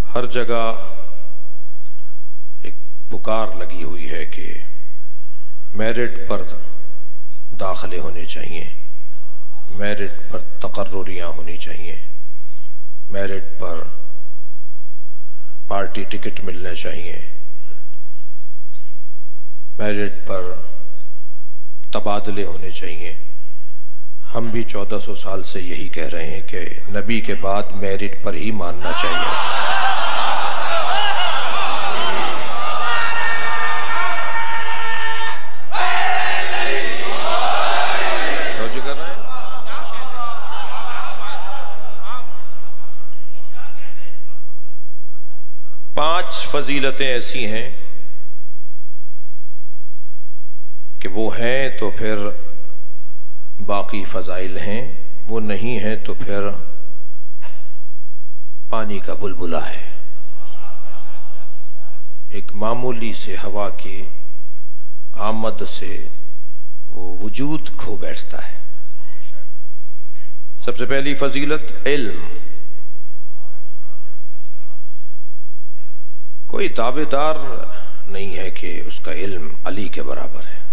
हर जगह एक पुकार लगी हुई है कि मेरिट पर दाखिले होने चाहिए, मेरिट पर तकर्रुरियाँ होनी चाहिए, मेरिट पर पार्टी टिकट मिलने चाहिए, मेरिट पर तबादले होने चाहिए। हम भी 1400 साल से यही कह रहे हैं कि नबी के बाद मेरिट पर ही मानना चाहिए। कर रहे हैं? 5 फजीलतें ऐसी हैं कि वो हैं तो फिर बाकी फजाइल हैं, वो नहीं है तो फिर पानी का बुलबुला है। एक मामूली से हवा की आमद से वो वजूद खो बैठता है। सबसे पहली फजीलत इल्म। कोई दावेदार नहीं है कि उसका इल्म अली के बराबर है।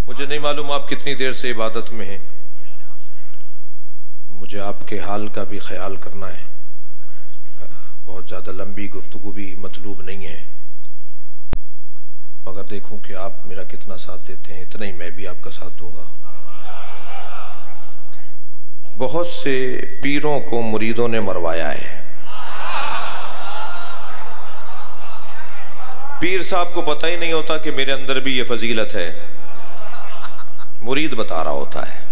मुझे नहीं मालूम आप कितनी देर से इबादत में हैं, मुझे आपके हाल का भी ख्याल करना है। बहुत ज़्यादा लंबी गुफ्तगू भी मतलूब नहीं है, मगर देखूं कि आप मेरा कितना साथ देते हैं, इतना ही मैं भी आपका साथ दूंगा। बहुत से पीरों को मुरीदों ने मरवाया है। पीर साहब को पता ही नहीं होता कि मेरे अंदर भी ये फजीलत है, मुरीद बता रहा होता है।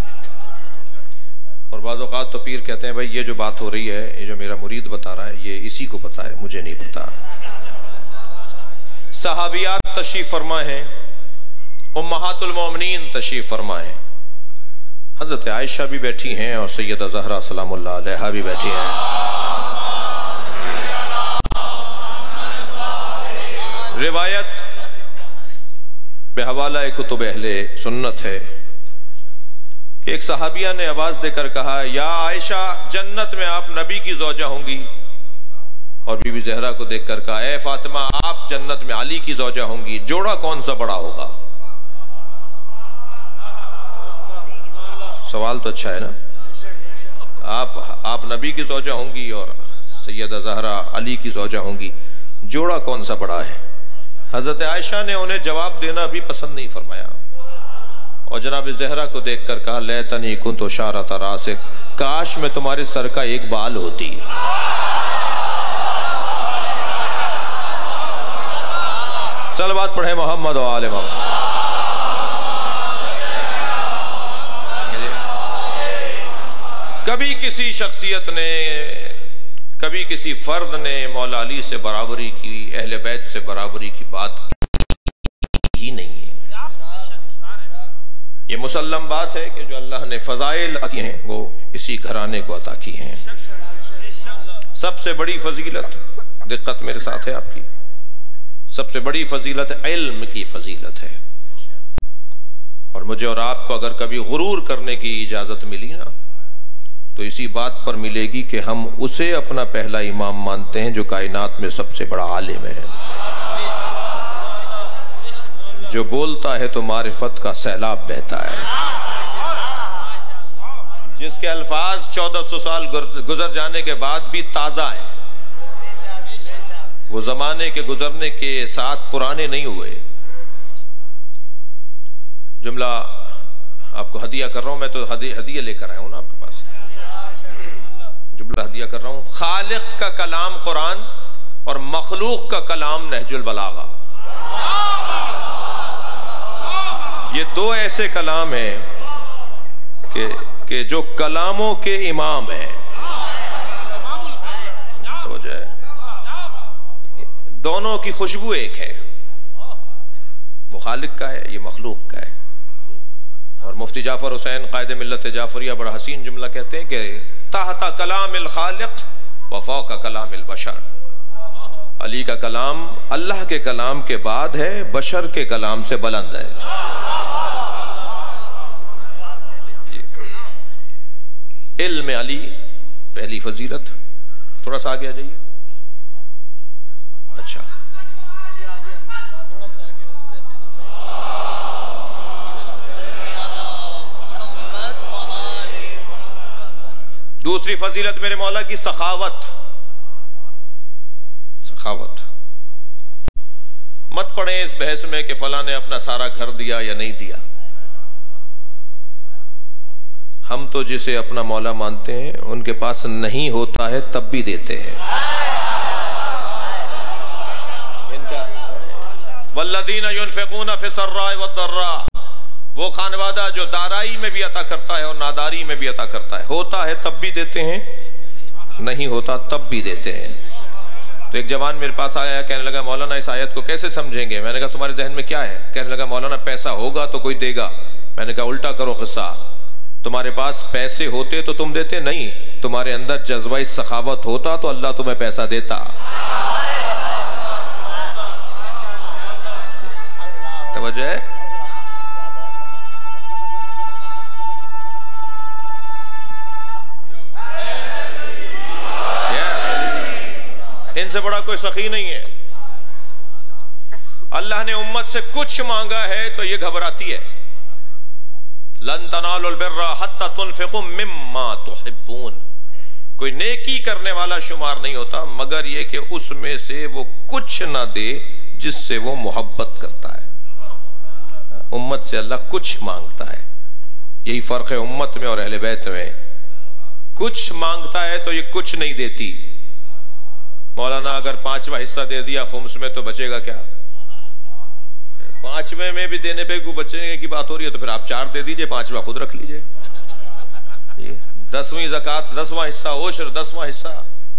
और बाज़ औक़ात तो पीर कहते हैं भाई ये जो बात हो रही है, ये जो मेरा मुरीद बता रहा है, ये इसी को पता है, मुझे नहीं पता। सहाबियात तशरीफ फरमा हैं, उम्महातुल मोमिनीन तशरीफ फरमा हैं। हज़रत आयशा भी बैठी हैं और सैयदा ज़हरा सलामुल्लाह अलैहा भी बैठी हैं। रिवायत बेहवाला कुतुब अहले सुन्नत है कि एक सहाबिया ने आवाज देकर कहा, या आयशा, जन्नत में आप नबी की ज़ौजा होंगी। और बीबी ज़हरा को देखकर कहा, ए फातिमा, आप जन्नत में अली की ज़ौजा होंगी। जोड़ा कौन सा बड़ा होगा? सवाल तो अच्छा है ना। आप नबी की ज़ौजा होंगी और सैयदा ज़हरा अली की ज़ौजा होंगी, जोड़ा कौन सा बड़ा है? हजरत आयशा ने उन्हें जवाब देना भी पसंद नहीं फरमाया और जनाब ज़हरा को देखकर कहा, लैतनी कुन्तु शारत रासिक, काश में तुम्हारे सर का एक बाल होती। सलवात पढ़े मोहम्मद और आले मोहम्मद। कभी किसी शख्सियत ने, कभी किसी फर्द ने मौला अली से बराबरी की, अहले बैत से बराबरी की बात ही नहीं है। ये मुसल्लम बात है कि जो अल्लाह ने फजाइल अता की हैं वो इसी घराने को अता की हैं। सबसे बड़ी फजीलत, दिक्कत मेरे साथ है आपकी, सबसे बड़ी फजीलत इल्म की फजीलत है। और मुझे और आपको अगर कभी गुरूर करने की इजाजत मिली ना, तो इसी बात पर मिलेगी कि हम उसे अपना पहला इमाम मानते हैं जो कायनात में सबसे बड़ा आलिम है, जो बोलता है तो मारिफत का सैलाब बहता है, जिसके अल्फाज 1400 साल गुजर जाने के बाद भी ताजा है, वो जमाने के गुजरने के साथ पुराने नहीं हुए। जुमला आपको हदिया कर रहा हूं, मैं तो हदिया लेकर आया हूं ना आपके पास, जुमला हदिया कर रहा हूं। खालिक का कलाम कुरान और मखलूक का कलाम नहजुल बलागा, ये दो ऐसे कलाम हैं कि जो कलामों के इमाम हैं। तो जो है दोनों की खुशबू एक है, वो खालिक का है, ये मखलूक का है। और मुफ्ती जाफर हुसैन कायदे मिल्लत जाफरिया बड़ा हसीन जुमला कहते हैं कि ताहता कलामिल खालिक व फौका कलामिल बशर, अली का कलाम अल्लाह के कलाम के बाद है, बशर के कलाम से बुलंद है। इल्म अली पहली फजीलत। थोड़ा सा आगे आ जाइए। अच्छा, दूसरी फजीलत मेरे मौला की सखावत। सखावत मत पढ़े इस बहस में कि फला ने अपना सारा घर दिया या नहीं दिया। हम तो जिसे अपना मौला मानते हैं उनके पास नहीं होता है तब भी देते हैं। वल्लदीना युनफिकूना फिस्सर्राए वद्दर्रा, वो खानवादा जो दाराई में भी अता करता है और नादारी में भी अता करता है। होता है तब भी देते हैं, नहीं होता तब भी देते हैं। तो एक जवान मेरे पास आया, कहने लगा मौलाना इस आयत को कैसे समझेंगे। मैंने कहा तुम्हारे जहन में क्या है। कहने लगा मौलाना पैसा होगा तो कोई देगा। मैंने कहा उल्टा करो किस्सा, तुम्हारे पास पैसे होते तो तुम देते नहीं, तुम्हारे अंदर जज्बा सखावत होता तो अल्लाह तुम्हें पैसा देता। तवज्जो है। इनसे बड़ा कोई सखी नहीं है। अल्लाह ने उम्मत से कुछ मांगा है तो ये घबराती है। लन तनालुल बिर्रा हत्ता तुनफिकू मिम्मा तुहिब्बून, कोई नेकी करने वाला शुमार नहीं होता मगर ये कि उसमें से वो कुछ ना दे जिससे वो मोहब्बत करता है। उम्मत से अल्लाह कुछ मांगता है। यही फर्क है उम्मत में और अहले बैत में। कुछ मांगता है तो ये कुछ नहीं देती। मौलाना अगर 5वां हिस्सा दे दिया खुम्स में तो बचेगा क्या। 5वें में भी देने पे बचने की बात हो रही है तो फिर आप 4 दे दीजिए, 5वां खुद रख लीजिए। 10वीं ज़कात 10वां हिस्सा, ओशर 10वां हिस्सा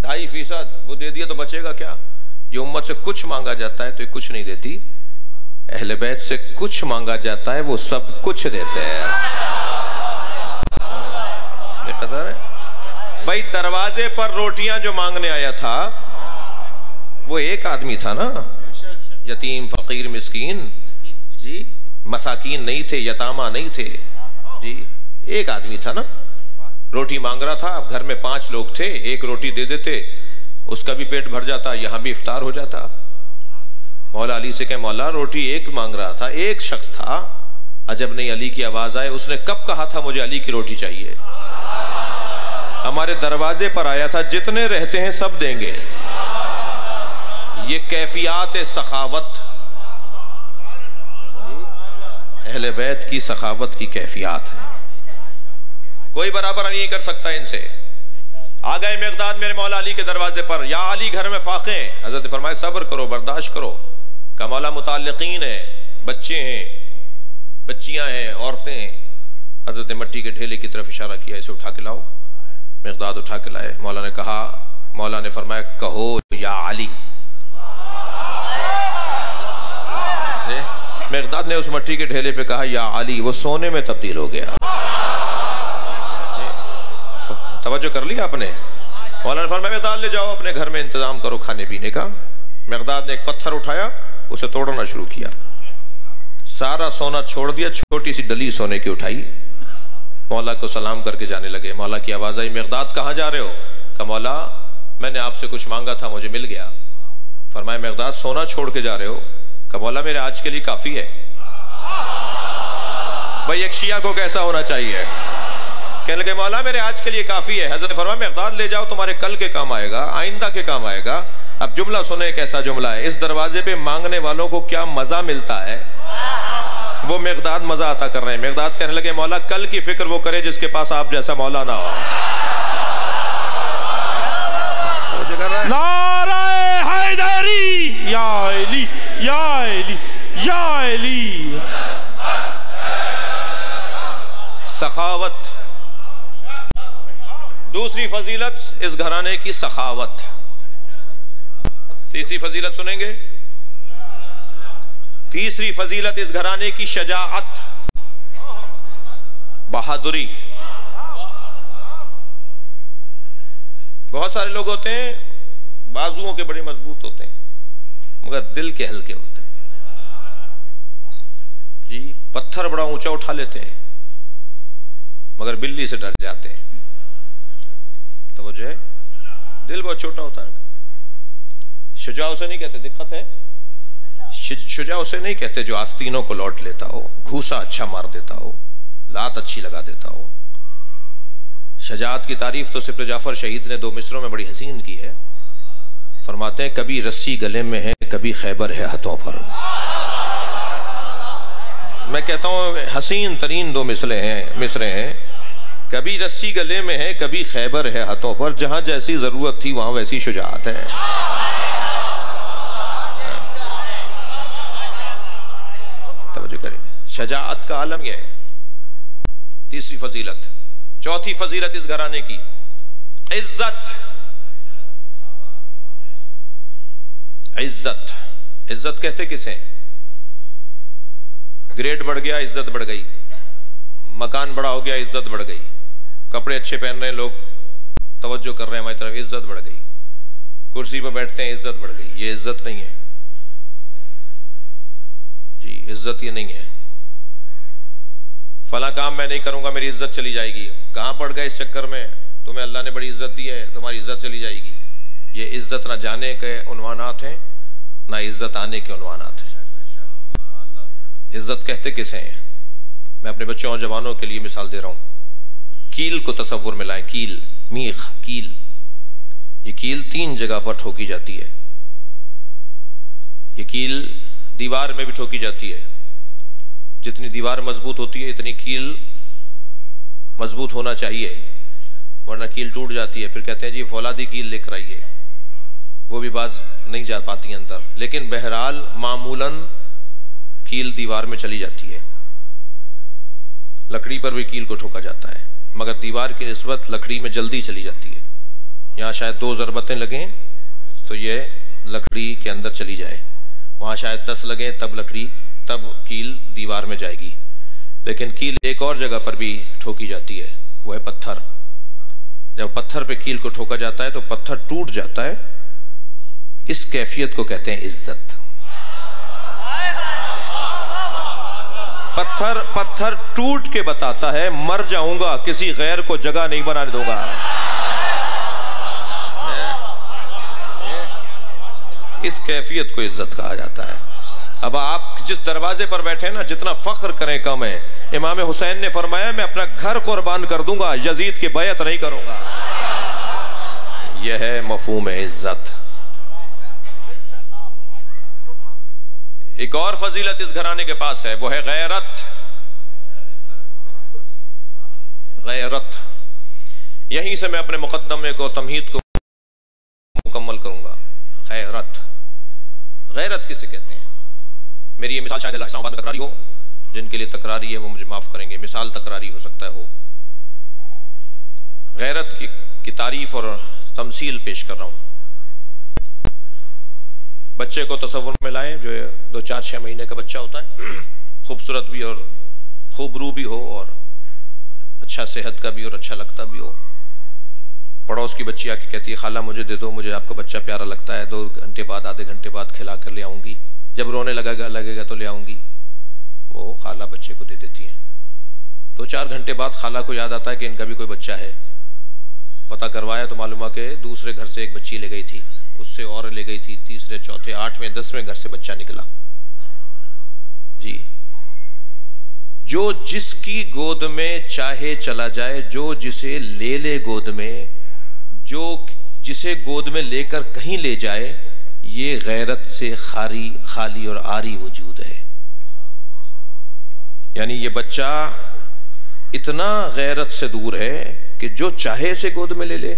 2.5% वो दे दिया तो बचेगा क्या। ये उम्मत से कुछ मांगा जाता है तो ये कुछ नहीं देती। अहले बैत से कुछ मांगा जाता है वो सब कुछ देते हैं। बेकदर है भाई। दरवाजे पर रोटियां जो मांगने आया था वो एक आदमी था ना, यतीम फकीर मिस्कीन जी, मसाकीन नहीं थे, यतामा नहीं थे जी, एक आदमी था ना, रोटी मांग रहा था। घर में 5 लोग थे, एक रोटी दे देते उसका भी पेट भर जाता, यहां भी इफ्तार हो जाता। मौला अली से कहे मौला रोटी एक मांग रहा था, एक शख्स था। अजब नहीं अली की आवाज आए, उसने कब कहा था मुझे अली की रोटी चाहिए। हमारे दरवाजे पर आया था, जितने रहते हैं सब देंगे। ये कैफियत सखावत, अहले बैत की सखावत की कैफियत है। कोई बराबर नहीं कर सकता इनसे। आ गए मिक़दाद मेरे मौला अली के दरवाजे पर। या अली घर में फाक़े हैं। हज़रत फरमाए सब्र करो, बर्दाश्त करो। का मौला मुताल्लिक़ीन है, बच्चे हैं, बच्चियां हैं, औरतें हैं। हज़रत मट्टी के ढेले की तरफ इशारा किया, इसे उठा के लाओ। मिक़दाद उठा के लाए। मौला ने कहा, मौला ने फरमाया कहो या अली। मिक़दाद ने उस मट्टी के ढेले पे कहा या अली, वो सोने में तब्दील हो गया। तवज्जो कर लिया आपने। मौला ने फरमाया मिक़दाद ले जाओ अपने घर में इंतजाम करो खाने पीने का। मिक़दाद ने एक पत्थर उठाया, उसे तोड़ना शुरू किया। सारा सोना छोड़ दिया, छोटी सी डली सोने की उठाई। मौला को सलाम करके जाने लगे। मौला की आवाज आई, मिक़दाद कहाँ जा रहे हो। कहा मौला मैंने आपसे कुछ मांगा था, मुझे मिल गया। फरमाया मिक़दाद सोना छोड़ के जा रहे हो। कहा मौला मेरे आज के लिए काफी है। भाई एक शिया को कैसा होना चाहिए। कहने लगे मौला मेरे आज के लिए काफी है। हज़रत फरमाया मिक़दाद ले जाओ, तुम्हारे कल के काम आएगा, आइंदा के काम आएगा। अब जुमला सुने, कैसा जुमला है। इस दरवाजे पे मांगने वालों को क्या मजा मिलता है, वो मिक़दाद मजा आता कर रहे हैं। मिक़दाद कहने लगे मौला कल की फिक्र वो करे जिसके पास आप जैसा मौला ना हो। नाराए हैदरी या अली या अली या अली। सखावत दूसरी फजीलत इस घराने की सखावत। तीसरी फजीलत सुनेंगे। तीसरी फजीलत इस घराने की शजाअत, बहादुरी। बहुत सारे लोग होते हैं बाजुओं के बड़े मजबूत होते हैं मगर दिल के हल्के होते हैं जी। पत्थर बड़ा ऊंचा उठा लेते हैं मगर बिल्ली से डर जाते हैं। जाए। दिल बहुत छोटा होता है। शुजा उसे नहीं कहते, दिक्कत है। शुजा उसे नहीं कहते जो आस्तीनों को लौट लेता हो, घूसा अच्छा मार देता हो, लात अच्छी लगा देता हो। शजाअत की तारीफ तो सिर्फ जाफर शहीद ने 2 मिसरों में बड़ी हसीन की है। फरमाते हैं कभी रस्सी गले में है, कभी खैबर है हाथों पर। मैं कहता हूं हसीन तरीन 2 मिसरे हैं। कभी रस्सी गले में है, कभी खैबर है हाथों पर। जहां जैसी जरूरत थी वहां वैसी शुजाअत है। तवज्जो करें, शजाअत का आलम यह है। तीसरी फजीलत, चौथी फजीलत इस घराने की, इज्जत। इज्जत, इज्जत कहते किसे? ग्रेड बढ़ गया, इज्जत बढ़ गई। मकान बड़ा हो गया, इज्जत बढ़ गई। कपड़े अच्छे पहन रहे हैं लोग, तवज्जो कर रहे हैं हमारी तरफ, इज्जत बढ़ गई। कुर्सी पर बैठते हैं, इज्जत बढ़ गई। ये इज्जत नहीं है जी, इज्जत ये नहीं है। फला काम मैं नहीं करूंगा, मेरी इज्जत चली जाएगी। कहां पड़ गए इस चक्कर में? तुम्हें अल्लाह ने बड़ी इज्जत दी है, तुम्हारी इज्जत चली जाएगी। ये इज्जत ना जाने के उन्वानात हैं, ना इज्जत आने के उन्वानात हैं। इज्जत कहते किसे हैं? मैं अपने बच्चों और जवानों के लिए मिसाल दे रहा हूं। कील को तसव्वुर में लाएं। कील, मीख, कील। ये कील 3 जगह पर ठोकी जाती है। ये कील दीवार में भी ठोकी जाती है। जितनी दीवार मजबूत होती है इतनी कील मजबूत होना चाहिए, वरना कील टूट जाती है। फिर कहते हैं जी फौलादी कील लेकर आइए, वो भी बाज नहीं जा पाती अंदर। लेकिन बहरहाल मामूलन कील दीवार में चली जाती है। लकड़ी पर भी कील को ठोका जाता है, मगर दीवार की निस्बत लकड़ी में जल्दी चली जाती है। यहाँ शायद 2 ज़रबतें लगें तो ये लकड़ी के अंदर चली जाए, वहां शायद 10 लगे तब कील दीवार में जाएगी। लेकिन कील एक और जगह पर भी ठोकी जाती है, वो है पत्थर। जब पत्थर पे कील को ठोका जाता है तो पत्थर टूट जाता है। इस कैफियत को कहते हैं इज्जत। पत्थर टूट के बताता है मर जाऊंगा, किसी गैर को जगह नहीं बनाने दूंगा। इस कैफियत को इज्जत कहा जाता है। अब आप जिस दरवाजे पर बैठे ना, जितना फख्र करें कम है। इमाम हुसैन ने फरमाया मैं अपना घर कुर्बान कर दूंगा, यजीद की बैत नहीं करूंगा। यह है मफहूम इज्जत। एक और फजीलत इस घराने के पास है, वो है गैरत। गैरत, यहीं से मैं अपने मुकद्दमे को, तमहीद को मुकम्मल करूंगा। गैरत, गैरत किसे कहते हैं? मेरी ये मिसाल शायद इस्लामाबाद में तकरारी हो, जिनके लिए तकरारी है वो मुझे माफ करेंगे। मिसाल तकरारी हो सकता है हो। गैरत की तारीफ और तमसील पेश कर रहा हूं। बच्चे को तसव्वुर में लाएं, जो 2-4-6 महीने का बच्चा होता है, खूबसूरत भी और खूबरू भी हो, और अच्छा सेहत का भी और अच्छा लगता भी हो। पड़ोस की बच्ची आके कहती है खाला मुझे दे दो, मुझे आपका बच्चा प्यारा लगता है, 2 घंटे बाद, आधे घंटे बाद खिला कर ले आऊंगी, जब रोने लगेगा तो ले आऊंगी। वो खाला बच्चे को दे देती हैं। 2-4 घंटे बाद खाला को याद आता है कि इनका भी कोई बच्चा है। पता करवाया तो मालूम है कि दूसरे घर से एक बच्ची ले गई थी, उससे और ले गई थी, तीसरे, चौथे, 8वें, 10वें घर से बच्चा निकला जी। जो जिसकी गोद में चाहे चला जाए, जो जिसे ले ले गोद में, जो जिसे गोद में लेकर कहीं ले जाए, ये गैरत से खाली और आरी वजूद है। यानी ये बच्चा इतना गैरत से दूर है कि जो चाहे से गोद में ले ले।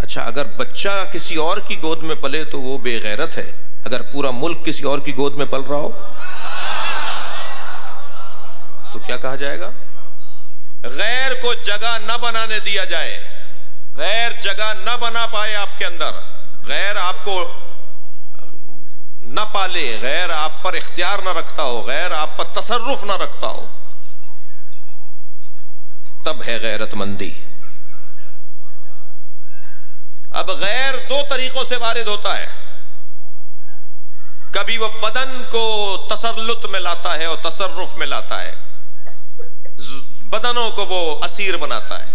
अच्छा, अगर बच्चा किसी और की गोद में पले तो वो बेगैरत है। अगर पूरा मुल्क किसी और की गोद में पल रहा हो तो क्या कहा जाएगा? गैर को जगह न बनाने दिया जाए, गैर जगह न बना पाए आपके अंदर, गैर आपको न पाले, गैर आप पर इख्तियार न रखता हो, गैर आप पर तसर्रुफ न रखता हो, तब है गैरतमंदी। अब गैर 2 तरीकों से वारिद होता है। कभी वो बदन को तसल्लुत में लाता है और तसर्रुफ में लाता है, बदनों को वो असीर बनाता है।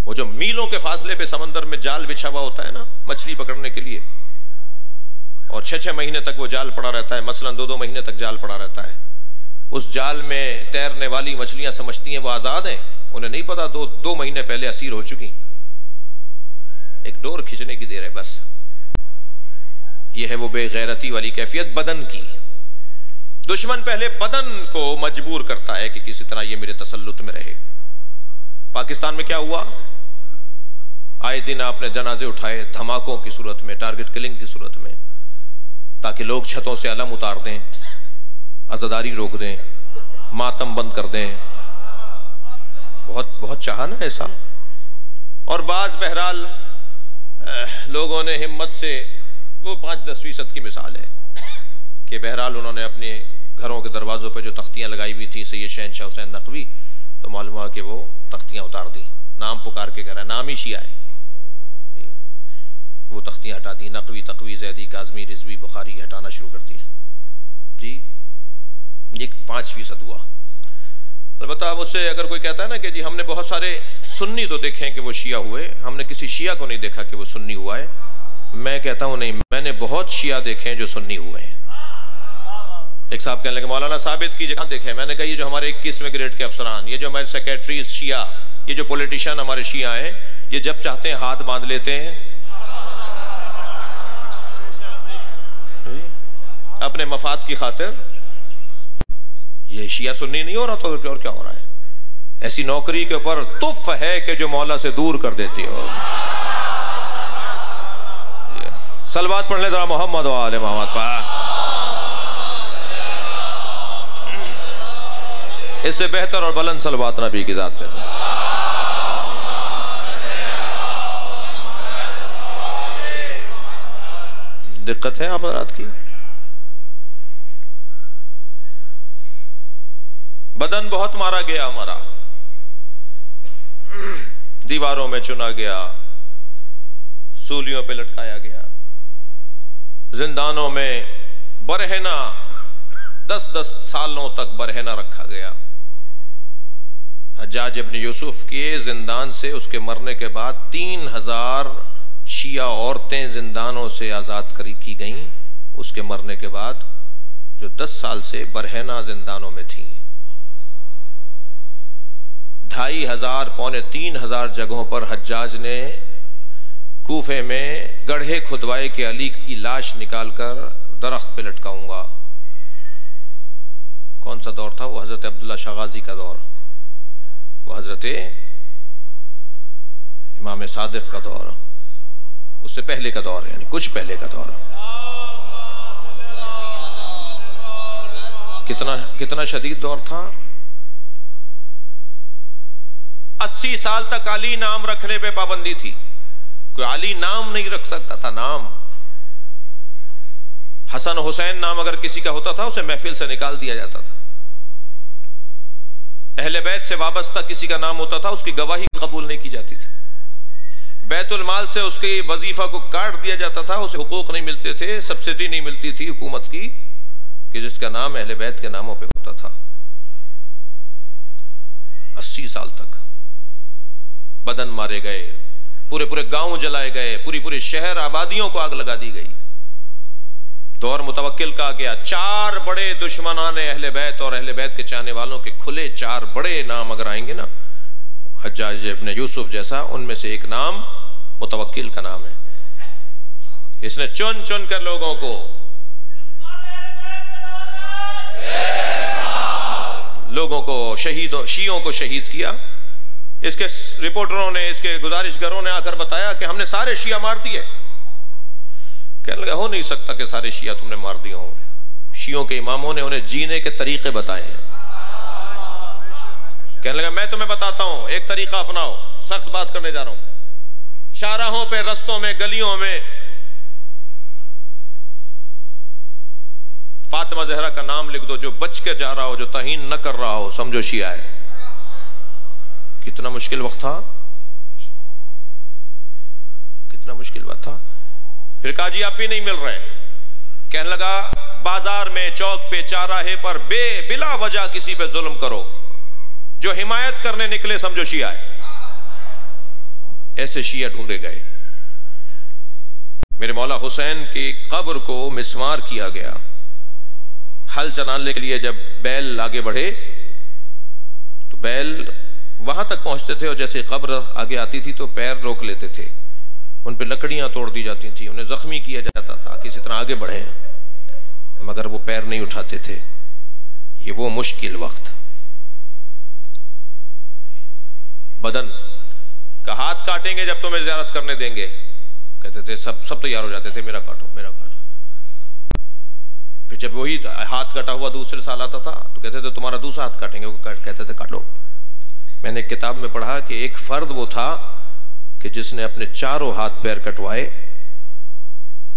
वो जो मीलों के फासले पे समंदर में जाल बिछा हुआ होता है ना मछली पकड़ने के लिए, और 6-6 महीने तक वो जाल पड़ा रहता है, मसलन 2-2 महीने तक जाल पड़ा रहता है। उस जाल में तैरने वाली मछलियां समझती हैं वो आजाद हैं, उन्हें नहीं पता 2 महीने पहले असीर हो चुकी। एक डोर खींचने की देर है बस। यह है वो बेगैरती वाली कैफियत बदन की। दुश्मन पहले बदन को मजबूर करता है कि किसी तरह ये मेरे तसल्लुत में रहे। पाकिस्तान में क्या हुआ, आए दिन आपने जनाजे उठाए धमाकों की सूरत में, टारगेट किलिंग की सूरत में, ताकि लोग छतों से अलम उतार दें, अज़ादारी रोक दें, मातम बंद कर दें। बहुत बहुत चाहा ना ऐसा। और बाज बहरहाल लोगों ने हिम्मत से, वो 5-10% की मिसाल है कि बहरहाल उन्होंने अपने घरों के दरवाज़ों पर जो तख्तियाँ लगाई हुई थी सैयद शहनशाह हुसैन नकवी, तो मालूम हुआ कि वो तख्तियाँ उतार दी। नाम पुकार के कह रहा है, नाम ही शिया है, वो तख्तियाँ हटा दी। नकवी, तकवी, जैदी, काज़मी, रिजवी, बुखारी हटाना शुरू कर दिया जी। ये 5% हुआ। अलबत्ता मुझसे अगर कोई कहता है ना कि जी हमने बहुत सारे सुन्नी तो देखे हैं कि वो शिया हुए, हमने किसी शिया को नहीं देखा कि वो सुन्नी हुआ है, मैं कहता हूं नहीं, मैंने बहुत शिया देखे हैं जो सुन्नी हुए हैं। एक साहब कहने लगे मौलाना साबित कीजिए, कहां देखे? मैंने कहा ये जो हमारे 21वें ग्रेड के अफसरान, ये जो हमारे सेक्रेटरी शिया, ये जो पॉलिटिशियन हमारे शिया हैं, ये जब चाहते हैं हाथ बांध लेते हैं अपने मफाद की खातिर। ये शिया सुन्नी नहीं हो रहा तो और क्या हो रहा है? ऐसी नौकरी के ऊपर तुफ है कि जो मौला से दूर कर देती हो। सलवात पढ़ ले जरा मोहम्मद व आले मोहम्मद पर। इससे बेहतर और बुलंद सलवात नबी की जात पे। दिक्कत है आप रात की। बदन बहुत मारा गया हमारा, दीवारों में चुना गया, सूलियों पे लटकाया गया, जिंदानों में बरहना 10-10 सालों तक बरहना रखा गया। हज्जाज इब्न यूसुफ के जिंदान से उसके मरने के बाद 3000 शिया औरतें जिंदानों से आज़ाद की गईं उसके मरने के बाद, जो 10 साल से बरहना जिंदानों में थीं। 2500 पौने 3000 जगहों पर हज्जाज ने कूफे में गड्ढे खुदवाए कि अली की लाश निकालकर दरख्त पे लटकाऊंगा। कौन सा दौर था वो? हजरत अब्दुल्ला शाह गाजी का दौर, वो हजरत इमाम सादिक का दौर, उससे पहले का दौर है, यानी कुछ पहले का दौर। कितना शदीद दौर था। 80 साल तक अली नाम रखने पे पाबंदी थी, कोई अली नाम नहीं रख सकता था। नाम हसन हुसैन नाम अगर किसी का होता था उसे महफिल से निकाल दिया जाता था। अहले बैत से वाबस्ता किसी का नाम होता था उसकी गवाही कबूल नहीं की जाती थी। बैतुल माल से उसके वजीफा को काट दिया जाता था, उसे हुकूक नहीं मिलते थे, सब्सिडी नहीं मिलती थी हुकूमत की कि जिसका नाम अहले बैत के नामों पे होता था। 80 साल तक बदन मारे गए, पूरे पूरे गांव जलाए गए, पूरी पूरी शहर आबादियों को आग लगा दी गई। दौर मुतवक्किल का आ गया। 4 बड़े दुश्मनाने अहले बैत और अहले बैत के चाहने वालों के खुले 4 बड़े नाम अगर आएंगे ना, हज्जाज इब्न यूसुफ जैसा, उनमें से एक नाम मुतवक्किल का नाम है। इसने चुन चुन कर लोगों को शियों को शहीद किया। इसके रिपोर्टरों ने, इसके गुजारिशगरों ने आकर बताया कि हमने सारे शिया मार दिए। कहने लगा हो नहीं सकता कि सारे शिया तुमने मार दिए हो। शियों के इमामों ने उन्हें जीने के तरीके बताए हैं। कहने लगा मैं तुम्हें बताता हूं, एक तरीका अपनाओ, सख्त बात करने जा रहा हूं। शाहराहों पे, रस्तों में, गलियों में फातिमा जहरा का नाम लिख दो, जो बच के जा रहा हो, जो तहीन न कर रहा हो, समझो शिया है। कितना मुश्किल वक्त था, कितना मुश्किल वक्त था। फिर कहा जी अब भी नहीं मिल रहे। कहने लगा बाजार में, चौक पे, चौराहे पर बिला वजह किसी पे जुल्म करो, जो हिमायत करने निकले समझो शिया है। ऐसे शिया ढूंढे गए। मेरे मौला हुसैन की कब्र को मिस्मार किया गया। हल चलाने के लिए जब बैल आगे बढ़े तो बैल वहां तक पहुंचते थे और जैसे कब्र आगे आती थी तो पैर रोक लेते थे, उन पे लकड़ियां तोड़ दी जाती थी, उन्हें जख्मी किया जाता था किसी तरह आगे बढ़े, मगर वो पैर नहीं उठाते थे। ये वो मुश्किल वक्त। बदन का हाथ काटेंगे जब तुम्हें ज़ियारत करने देंगे, कहते थे सब तैयार हो जाते थे, मेरा काटो मेरा काटो। फिर जब वही हाथ कटा हुआ दूसरे साल आता था तो कहते थे तुम्हारा दूसरा हाथ काटेंगे, वो कहते थे काट लो। मैंने एक किताब में पढ़ा कि एक फर्द वो था कि जिसने अपने चारों हाथ पैर कटवाए,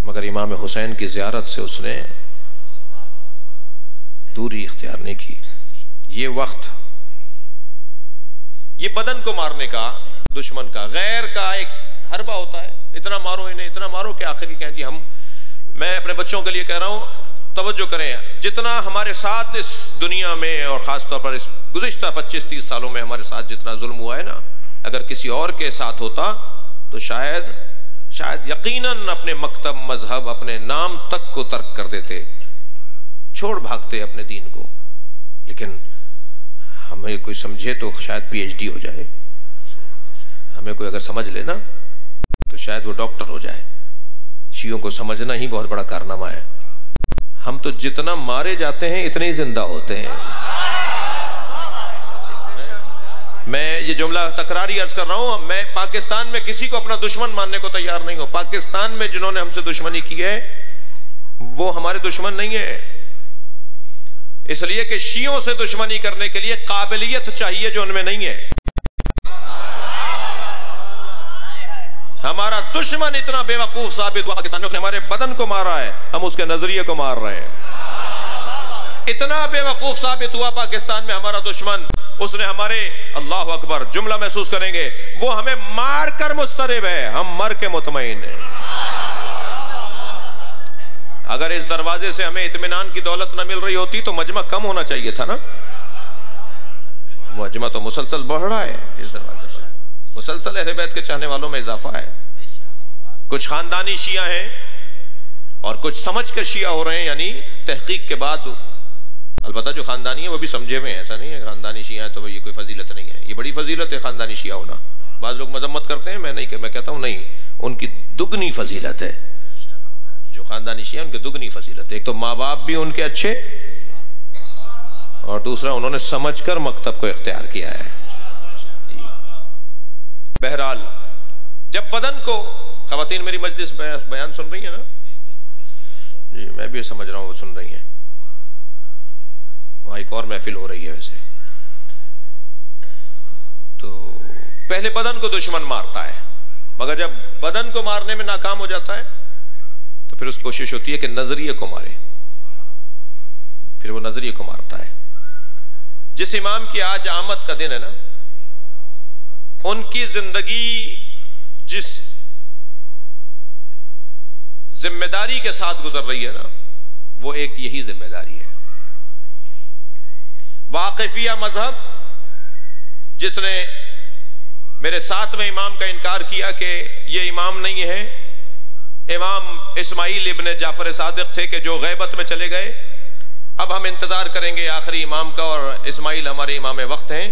मगर इमाम हुसैन की ज़ियारत से उसने दूरी इख्तियार नहीं की। ये वक्त, ये बदन को मारने का, दुश्मन का, गैर का एक हरबा होता है, इतना मारो इन्हें, इतना मारो कि आखिरी कहें जी हम। मैं अपने बच्चों के लिए कह रहा हूं, तवज्जो करें, जितना हमारे साथ इस दुनिया में और ख़ास तौर पर इस गुज़िश्ता 25-30 सालों में हमारे साथ जितना जुल्म हुआ है ना, अगर किसी और के साथ होता तो शायद यकीनन अपने मकतब, मजहब, अपने नाम तक को तर्क कर देते, छोड़ भागते अपने दीन को। लेकिन हमें कोई समझे तो शायद PhD हो जाए, हमें कोई अगर समझ ले ना तो शायद वो डॉक्टर हो जाए। शियों को समझना ही बहुत बड़ा कारनामा है। हम तो जितना मारे जाते हैं इतने ही जिंदा होते हैं। मैं ये जुमला तकरारी अर्ज कर रहा हूं, मैं पाकिस्तान में किसी को अपना दुश्मन मानने को तैयार नहीं हूं। पाकिस्तान में जिन्होंने हमसे दुश्मनी की है वो हमारे दुश्मन नहीं है, इसलिए कि शियों से दुश्मनी करने के लिए काबिलियत चाहिए जो उनमें नहीं है। हमारा दुश्मन इतना बेवकूफ साबित हुआ पाकिस्तान में, उसने हमारे बदन को मारा है, हम उसके नजरिए को मार रहे हैं। इतना बेवकूफ साबित हुआ पाकिस्तान में हमारा दुश्मन, उसने हमारे, अल्लाह अकबर, जुमला महसूस करेंगे, वो हमें मार कर मुस्तरिब है, हम मर के मुतमईन हैं। अगर इस दरवाजे से हमें इत्मीनान की दौलत ना मिल रही होती तो मजमा कम होना चाहिए था ना। मजमा तो मुसलसल बढ़ रहा है, इस दरवाजे पर मुसलसल अहले बैत के चाहने वालों में इजाफा है। कुछ खानदानी शिया हैं और कुछ समझ कर शिया हो रहे हैं, यानी तहकीक के बाद। अलबत्ता जो खानदानी है वो भी समझे में, ऐसा नहीं है खानदानी शिया है तो ये कोई फजीलत नहीं है, ये बड़ी फजीलत है खानदानी शिया होना। बाज़ लोग मजम्मत करते हैं, मैं कहता हूँ नहीं, उनकी दुगनी फजीलत है। जो खानदानी शिया उनकी दुगनी फजीलत है। एक तो माँ बाप भी उनके अच्छे, और दूसरा उन्होंने समझकर मकतब को इख्तियार किया है। जी बहरहाल, जब बदन को, खवातीन मेरी मजलिस बयान सुन रही है ना जी, मैं भी समझ रहा हूँ वो सुन रही हैं, वहाँ एक और महफिल हो रही है वैसे। तो पहले बदन को दुश्मन मारता है, मगर जब बदन को मारने में नाकाम हो जाता है तो फिर उसकी कोशिश होती है कि नजरिए को मारे, फिर वो नजरिए को मारता है। जिस इमाम की आज आमद का दिन है ना, उनकी जिंदगी जिस जिम्मेदारी के साथ गुजर रही है ना, वो एक यही जिम्मेदारी है, वाक़िफिया मजहब, जिसने मेरे 7वें इमाम का इनकार किया कि ये इमाम नहीं है, इमाम इस्माइल इब्न जाफर सादिक थे कि जो गैबत में चले गए। अब हम इंतजार करेंगे आखिरी इमाम का, और इस्माइल हमारे इमाम वक्त हैं,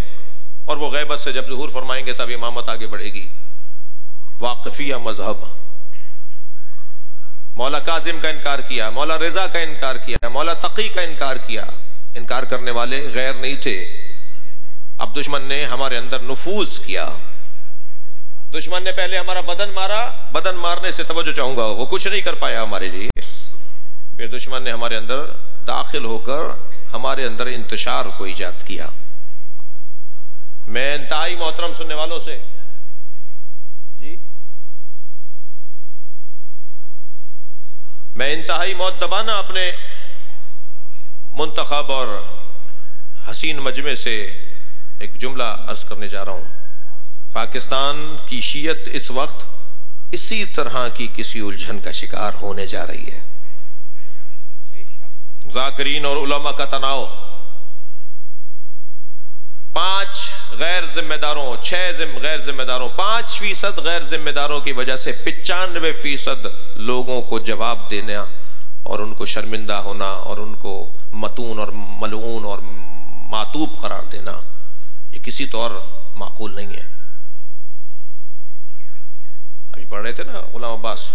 और वो गैबत से जब ज़ुहूर फरमाएंगे तब इमामत आगे बढ़ेगी। वाक़िफिया मजहब। मौला काजिम का इनकार किया, मौला रिजा का इनकार किया, मौला तकी का इनकार किया। इनकार करने वाले गैर नहीं थे, अब दुश्मन ने हमारे अंदर नुफूज किया। दुश्मन ने पहले हमारा बदन मारा, बदन मारने से तवज्जो चाहूंगा, वो कुछ नहीं कर पाया हमारे लिए। फिर दुश्मन ने हमारे अंदर दाखिल होकर हमारे अंदर इंतशार को ईजाद किया। मैं इंतहाई मोहतरम सुनने वालों से जी, मैं इंतहाई मौत दबाना अपने मुंतखब और हसीन मजमे से एक जुमला अर्ज करने जा रहा हूं। पाकिस्तान की शीयत इस वक्त इसी तरह की किसी उलझन का शिकार होने जा रही है। ज़ाकिरीन और उलमा का तनाव, 5 गैर जिम्मेदारों, 6 गैर जिम्मेदारों, 5% गैर जिम्मेदारों की वजह से 95% लोगों को जवाब देना और उनको शर्मिंदा होना और उनको मतून और मलून और मातूब करार देना, ये किसी तौर माकूल नहीं है। अभी पढ़ रहे थे ना गुलाम अब्बास,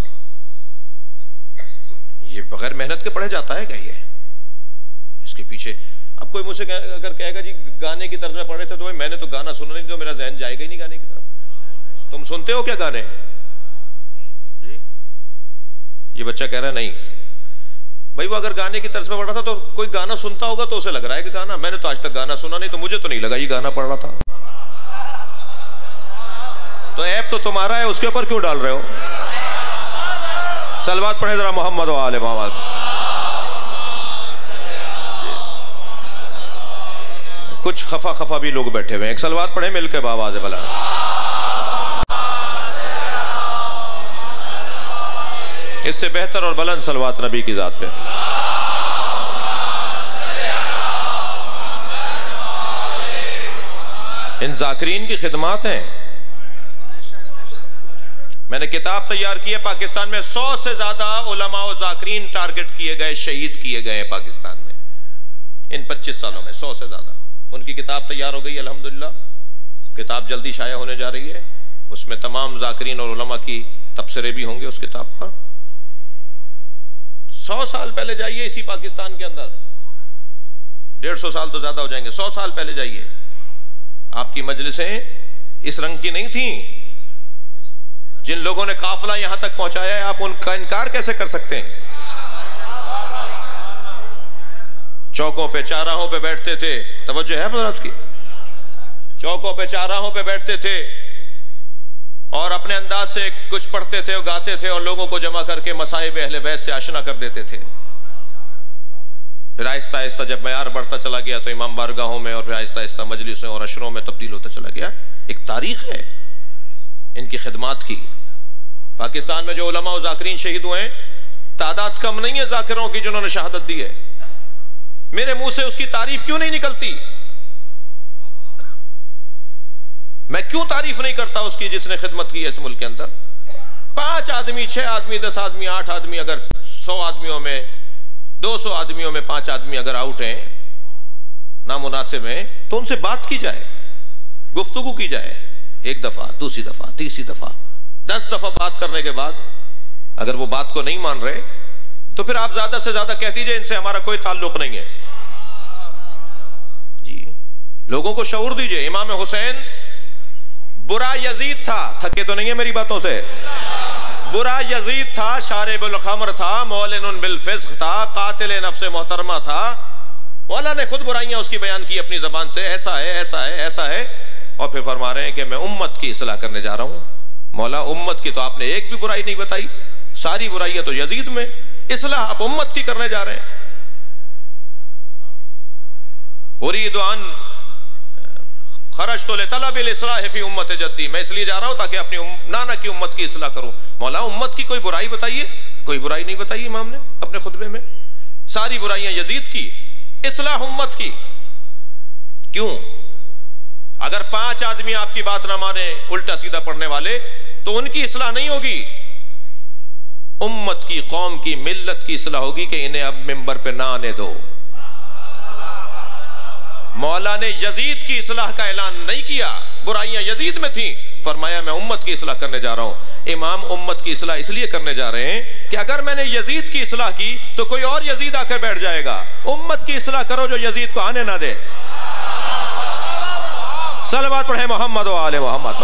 ये बगैर मेहनत के पढ़े जाता है क्या? ये इसके पीछे अब कोई मुझसे अगर कहेगा जी गाने की तरफ में पढ़े थे, तो भाई मैंने तो गाना सुना नहीं, तो मेरा ज़हन जाएगा ही नहीं गाने की तरफ। तुम सुनते हो क्या गाने? जी ये बच्चा कह रहा है नहीं भाई, वो अगर गाने की तरफ में पढ़ रहा था तो कोई गाना सुनता होगा तो उसे लग रहा है कि गाना। मैंने तो आज तक गाना सुना नहीं, तो मुझे तो नहीं लगा ये गाना पढ़ रहा था। तो ऐप तो तुम्हारा है, उसके ऊपर क्यों डाल रहे हो? सलवात पढ़े जरा मोहम्मद व आले मोहम्मद। कुछ खफा खफा भी लोग बैठे हुए हैं, एक सलवात पढ़े मिलकर बावाज़ भला। इससे बेहतर और बुलंद सलवात नबी की जात पे। इन जाकिरीन की खिदमात हैं। मैंने किताब तैयार की है, पाकिस्तान में 100 से ज्यादा उलमा और जाकिरीन टारगेट किए गए, शहीद किए गए हैं पाकिस्तान में इन 25 सालों में, 100 से ज्यादा। उनकी किताब तैयार हो गई अल्हम्दुलिल्लाह, किताब जल्दी शाया होने जा रही है। उसमें तमाम जाकिरीन और उलमा की तबसरे भी होंगे उस किताब पर। 100 साल पहले जाइए इसी पाकिस्तान के अंदर, 150 साल तो ज्यादा हो जाएंगे, 100 साल पहले जाइए, आपकी मजलिसें इस रंग की नहीं थी। जिन लोगों ने काफिला यहां तक पहुंचाया है, आप उनका इनकार कैसे कर सकते हैं? चौकों पे चौराहों पे बैठते थे, तवज्जो है हज़रात की, चौकों पे चौराहों पे बैठते थे और अपने अंदाज से कुछ पढ़ते थे और गाते थे और लोगों को जमा करके मसाइब अहले बैत से आशना कर देते थे। फिर आहिस्ता आहिस्ता जब मयार बढ़ता चला गया तो इमाम बारगाहों में, और फिर आहिस्ता आहिस्ता मजलिसों और अशरों में तब्दील होता चला गया। एक तारीख है इनकी खिदमात की। पाकिस्तान में जो उलमा और जाकिरीन शहीद हुए हैं, तादाद कम नहीं है जाकिरों की जिन्होंने शहादत दी है। मेरे मुंह से उसकी तारीफ क्यों नहीं निकलती? मैं क्यों तारीफ नहीं करता उसकी जिसने खिदमत की है इस मुल्क के अंदर? 5 आदमी, 6 आदमी, 10 आदमी, 8 आदमी, अगर 100 आदमियों में, 200 आदमियों में 5 आदमी अगर आउट हैं, नामुनासिब हैं, तो उनसे बात की जाए, गुफ्तगू की जाए, 1 दफा, दूसरी दफा, तीसरी दफा, 10 दफा बात करने के बाद अगर वो बात को नहीं मान रहे तो फिर आप ज्यादा से ज्यादा कह दीजिए इनसे हमारा कोई ताल्लुक नहीं है। जी, लोगों को शऊर दीजिए। इमाम हुसैन बुरा यजीद था, थके तो नहीं है मेरी बातों से, बुरा यजीद था, शारिबुल खमर था, मौलिनुन बिल फिस्क था, कातिल नफ्स मोहतरमा था। मौला ने खुद बुराइयां उसकी बयान की अपनी जबान से, ऐसा है, ऐसा है, ऐसा है, और फिर फरमा रहे हैं कि मैं उम्मत की इस्लाह करने जा रहा हूं। मौला, उम्मत की तो आपने एक भी बुराई नहीं बताई, सारी बुराइयां तो यजीद में, इस्लाह आप उम्मत की करने जा रहे हैं। उरीदु अन खरजतु लितलबिल इस्लाह फी उम्मत जद्दी, मैं इसलिए जा रहा हूं ताकि अपनी नाना की उम्मत की इस्लाह करूं। मौला, उम्मत की कोई बुराई बताइए। कोई बुराई नहीं बताई इमाम ने अपने खुतबे में, सारी बुराइयां यजीद की, इस्लाह उम्मत की। क्यों? अगर 5 आदमी आपकी बात ना माने, उल्टा सीधा पढ़ने वाले, तो उनकी इस्लाह नहीं होगी, उम्मत की, कौम की, मिल्लत की इस्लाह होगी कि इन्हें अब मिंबर पे ना आने दो। मौला ने यजीद की इस्लाह का ऐलान नहीं किया, बुराइयां यजीद में थी, फरमाया मैं उम्मत की इस्लाह करने जा रहा हूं। इमाम उम्मत की इस्लाह इसलिए करने जा रहे हैं कि अगर मैंने यजीद की इस्लाह की तो कोई और यजीद आकर बैठ जाएगा। उम्मत की इस्लाह करो जो यजीद को आने ना दे। सलवात पढ़े मोहम्मद व आले मोहम्मद।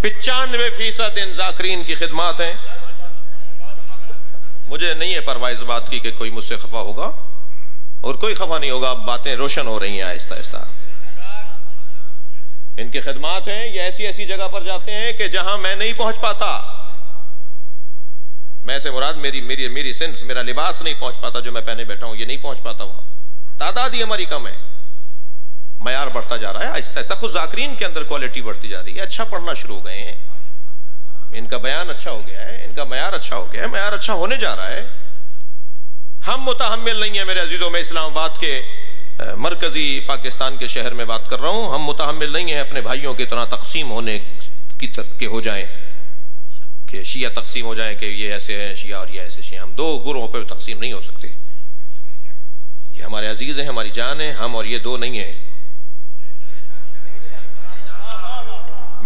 95% इन जाकिरीन की खिदमात हैं। मुझे नहीं है परवाह इस बात की कि कोई मुझसे खफा होगा, और कोई खफा नहीं होगा। बातें रोशन हो रही हैं आहिस्ता आहिस्ता। इनकी खिदमात हैं, ये ऐसी ऐसी जगह पर जाते हैं कि जहां मैं नहीं पहुंच पाता। मैं से मुराद मेरी सिंफ, मेरा लिबास नहीं पहुंच पाता जो मैं पहने बैठा हूं, ये नहीं पहुंच पाता वहां। तादाद ही हमारी कम है, मयार बढ़ता जा रहा है आहिस्ता आहिस्ता। खुद जाकिरीन के अंदर क्वालिटी बढ़ती जा रही है, अच्छा पढ़ना शुरू हो गए हैं, इनका बयान अच्छा हो गया है, इनका मयार अच्छा हो गया है, मयार अच्छा होने जा रहा है। हम मुतहम्मिल नहीं है मेरे अजीजों। में इस्लामाबाद के मरकजी पाकिस्तान के शहर में बात कर रहा हूं। हम मुतहम्मिल नहीं है अपने भाइयों की तरह तकसीम होने के हो जाएं, कि शिया तकसीम हो जाए कि ये ऐसे हैं शिया और ये ऐसे शिया। हम दो गुरों पर तकसीम नहीं हो सकते। ये हमारे अजीज हैं, हमारी जान है, हम और ये दो नहीं है।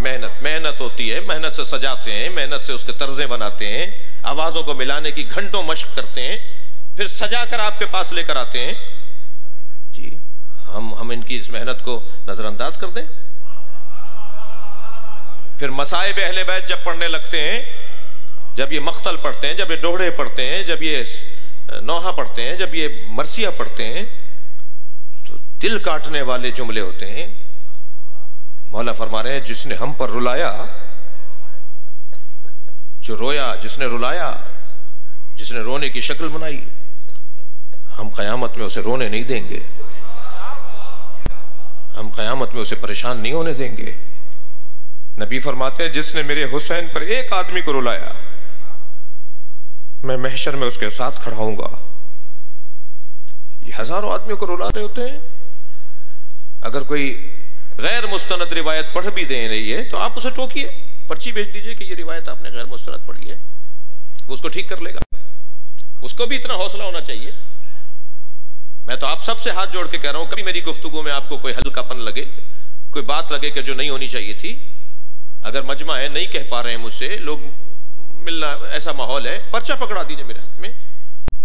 मेहनत होती है, मेहनत से सजाते हैं, मेहनत से उसके तर्जें बनाते हैं, आवाजों को मिलाने की घंटों मशक करते हैं, फिर सजा कर आपके पास लेकर आते हैं जी। हम इनकी इस मेहनत को नजरअंदाज कर दें? फिर मसाइब अहले बैत जब पढ़ने लगते हैं, जब ये मख्तल पढ़ते हैं, जब ये दोहरे पढ़ते हैं, जब ये नौहा पढ़ते हैं, जब ये मरसिया पढ़ते हैं, तो दिल काटने वाले जुमले होते हैं। मौला फरमा रहे हैं जिसने हम पर रुलाया, जो रोया, जिसने रुलाया, जिसने रोने की शक्ल बनाई, हम कयामत में उसे रोने नहीं देंगे, हम कयामत में उसे परेशान नहीं होने देंगे। नबी फरमाते हैं जिसने मेरे हुसैन पर एक आदमी को रुलाया, मैं महशर में उसके साथ खड़ा होऊंगा। ये हजारों आदमियों को रुला रहे होते हैं। अगर कोई गैर मुस्तनद रिवायत पढ़ भी दे रही है तो आप उसे टोकिए, पर्ची भेज दीजिए कि ये रिवायत आपने गैर मुस्तनद पढ़ी है, वो उसको ठीक कर लेगा। उसको भी इतना हौसला होना चाहिए। मैं तो आप सबसे हाथ जोड़ के कह रहा हूं, कभी मेरी गुफ्तगू में आपको कोई हल्कापन लगे, कोई बात लगे कि जो नहीं होनी चाहिए थी, अगर मजमा है नहीं कह पा रहे हैं मुझसे लोग, मिलना ऐसा माहौल है, पर्चा पकड़ा दीजिए मेरे हाथ में,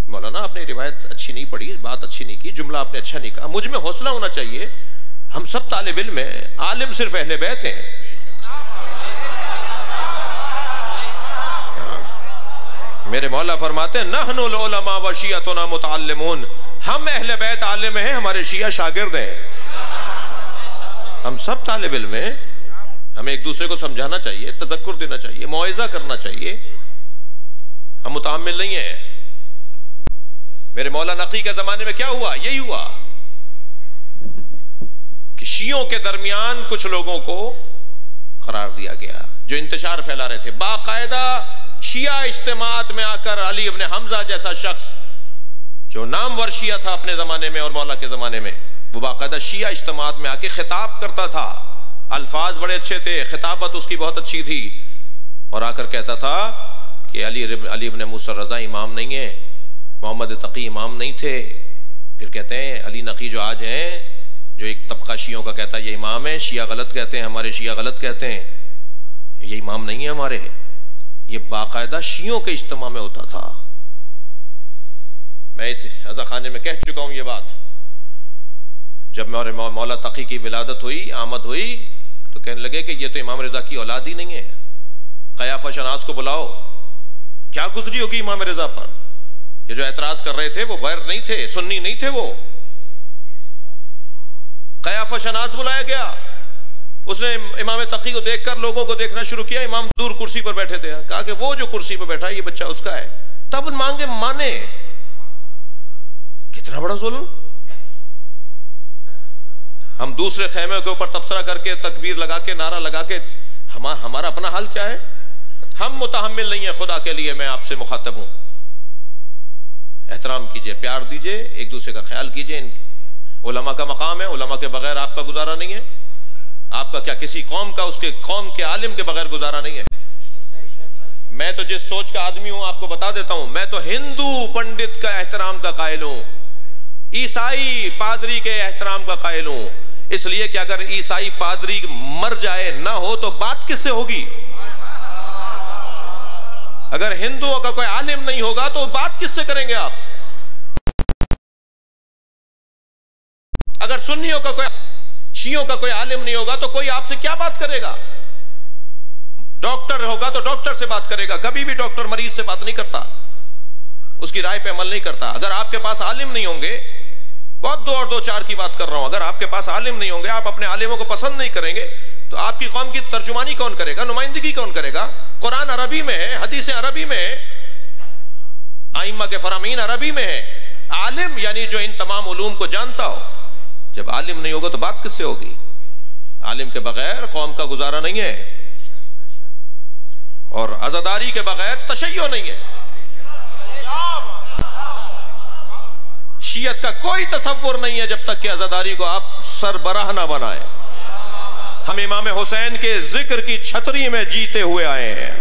मौलाना आपने रिवायत अच्छी नहीं पढ़ी, बात अच्छी नहीं की, जुमला आपने अच्छा नहीं कहा। मुझ में हौसला होना चाहिए। हम सब तालिब इल्म हैं, आलिम सिर्फ अहले बैत हैं। मेरे मौला फरमाते हैं नहनुल उलमा व शियतुना मुतअल्लिमून, हम अहले बैत आलिम हैं, हमारे शिया शागिर्द हैं। हम सब तालिब इल्म हैं। हमें एक दूसरे को समझाना चाहिए, तज़क्कुर देना चाहिए, मौइज़ा करना चाहिए। हम मुतहम्मिल नहीं है। मेरे मौला नकी के जमाने में क्या हुआ? यही हुआ कि शियों के दरमियान कुछ लोगों को करार दिया गया जो इंतशार फैला रहे थे। बाकायदा शिया इज्तिमात में आकर अली इब्न हमजा जैसा शख्स जो नामवर शिया था अपने जमाने में और मौला के जमाने में, वो बाकायदा शिया इज्तिमात में आके खिताब करता था। अल्फाज बड़े अच्छे थे, खिताबत उसकी बहुत अच्छी थी, और आकर कहता था कि अली इब्न मूसा रज़ा इमाम नहीं है, मोहम्मद तकी इमाम नहीं थे। फिर कहते हैं अली नकी जो आज हैं, जो एक तबका शियों का कहता है ये इमाम है, शिया गलत कहते हैं, हमारे शिया गलत कहते हैं, ये इमाम नहीं है हमारे। ये बाकायदा शियों के इज्तिमा में होता था। मैं इस अज़ा खाने में कह चुका हूं ये बात। जब मेरे मौला तकी की विलादत हुई, आमद हुई, तो कहने लगे कि ये तो इमाम रजा की औलाद ही नहीं है, कयाफा शनास को बुलाओ। क्या गुजरी होगी इमाम रजा पर? ये जो एतराज कर रहे थे वो गैर नहीं थे, सुन्नी नहीं थे। वो कयाफा शनास बुलाया गया, उसने इमाम तकी को देखकर लोगों को देखना शुरू किया। इमाम दूर कुर्सी पर बैठे थे, कहा कि वो जो कुर्सी पर बैठा है ये बच्चा उसका है। तब मांगे माने। कितना बड़ा जुल्म। हम दूसरे खेमे के ऊपर तबसरा करके, तकबीर लगा के, नारा लगा के, हमारा अपना हाल क्या है? हम मुतहम्मिल नहीं है। खुदा के लिए मैं आपसे मुखातब हूं, एहतराम कीजिए, प्यार दीजिए, एक दूसरे का ख्याल कीजिए। उलमा का मकाम है, उलमा के बगैर आपका गुजारा नहीं है। आपका क्या किसी कौम का, उसके कौम के आलिम के बगैर गुजारा नहीं है। मैं तो जिस सोच का आदमी हूं आपको बता देता हूं। मैं तो हिंदू पंडित का एहतराम का कायल हूं, ईसाई पादरी के एहतराम का कायल हूं। इसलिए कि अगर ईसाई पादरी मर जाए, ना हो, तो बात किससे होगी? अगर हिंदुओं का कोई आलिम नहीं होगा तो बात किससे करेंगे आप? अगर सुन्नियों का कोई, शियों का कोई आलिम नहीं होगा तो कोई आपसे क्या बात करेगा? डॉक्टर होगा तो डॉक्टर से बात करेगा। कभी भी डॉक्टर मरीज से बात नहीं करता, उसकी राय पे अमल नहीं करता। अगर आपके पास आलिम नहीं होंगे, बहुत दो और दो चार की बात कर रहा हूं, अगर आपके पास आलिम नहीं होंगे, आप अपने आलिमों को पसंद नहीं करेंगे, तो आपकी कौम की तर्जुमानी कौन करेगा? नुमाइंदगी कौन करेगा? कुरान अरबी में है, हदीसें अरबी में है, आइम्मा के फरामीन अरबी में है। आलिम यानी जो इन तमाम उलूम को जानता हो। जब आलिम नहीं होगा तो बात किससे होगी? आलिम के बगैर कौम का गुजारा नहीं है, और अज़ादारी के बगैर तशय्यो नहीं है। शियत का कोई तसव्वुर नहीं है जब तक कि अज़ादारी को आप सरबराह ना बनाए। हम इमाम हुसैन के जिक्र की छतरी में जीते हुए आए हैं,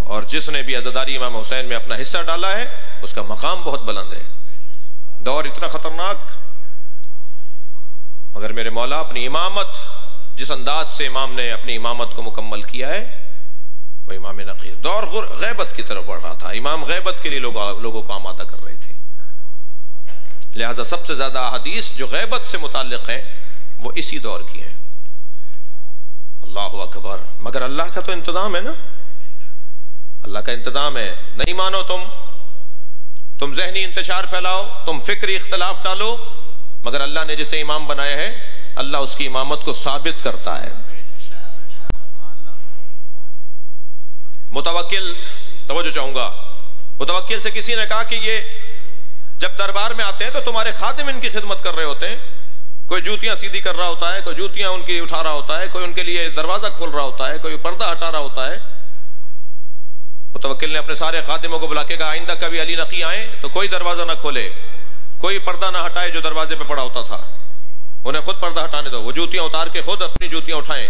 और जिसने भी अज़ादारी इमाम हुसैन में अपना हिस्सा डाला है उसका मकाम बहुत बुलंद है। दौर इतना खतरनाक, मगर मेरे मौला अपनी इमामत जिस अंदाज से इमाम ने अपनी इमामत को मुकम्मल किया है वो इमाम नक़ी। दौर गैबत की तरफ बढ़ रहा था, इमाम गैबत के लिए लोगों को आमादा कर रहे थे, लिहाजा सबसे ज्यादा हदीस जो गैबत से मुताल्लिक हैं वो इसी दौर की है। अल्लाहु अकबर। मगर अल्लाह का तो इंतजाम है ना, अल्लाह का इंतजाम है। नहीं मानो तुम जहनी इंतशार फैलाओ, तुम फिक्री इख्तलाफ डालो, मगर अल्लाह ने जिसे इमाम बनाया है अल्लाह उसकी इमामत को साबित करता है। मुतवक्किल, तवज्जो चाहूंगा, मुतवक्किल से किसी ने कहा कि ये जब दरबार में आते हैं तो तुम्हारे खादिम इनकी खिदमत कर रहे होते हैं, कोई जूतियां सीधी कर रहा होता है, कोई जूतियां उनकी उठा रहा होता है, कोई उनके लिए दरवाजा खोल रहा होता है, कोई पर्दा हटा रहा होता है। मुतवक्किल ने अपने सारे खादिमों को बुला के कहा आइंदा कभी अली नकी आए तो कोई दरवाजा ना खोले, कोई पर्दा ना हटाए जो दरवाजे पे पड़ा होता था, उन्हें खुद पर्दा हटाने दो, वो जूतियां उतार के खुद अपनी जूतियां उठाएं।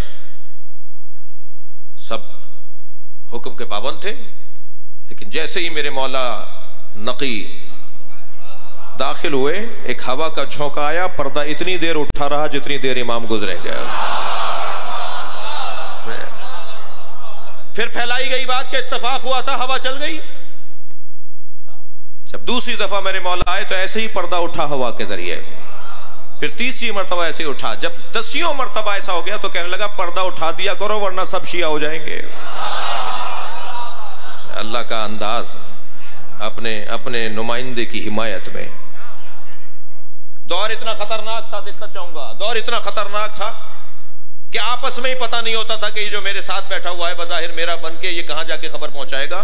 सब हुक्म के पाबंद थे, लेकिन जैसे ही मेरे मौला नकी दाखिल हुए एक हवा का झोंका आया, पर्दा इतनी देर उठा रहा जितनी देर इमाम गुजरेंगे। फिर फैलाई गई बात कि इत्तेफाक हुआ था, हवा चल गई। जब दूसरी दफा मेरे मौला आए तो ऐसे ही पर्दा उठा हवा के जरिए, फिर तीसरी मरतबा ऐसे ही उठा। जब 10 मरतबा ऐसा हो गया तो कहने लगा पर्दा उठा दिया करो वरना सब शिया हो जाएंगे। अल्लाह का अंदाज अपने नुमाइंदे की हिमायत में। दौर इतना खतरनाक था, दिक्कत चाहूंगा, दौर इतना खतरनाक था कि आपस में ही पता नहीं होता था कि ये जो मेरे साथ बैठा हुआ है बज़ाहिर मेरा बन के ये कहां जाके खबर पहुंचाएगा।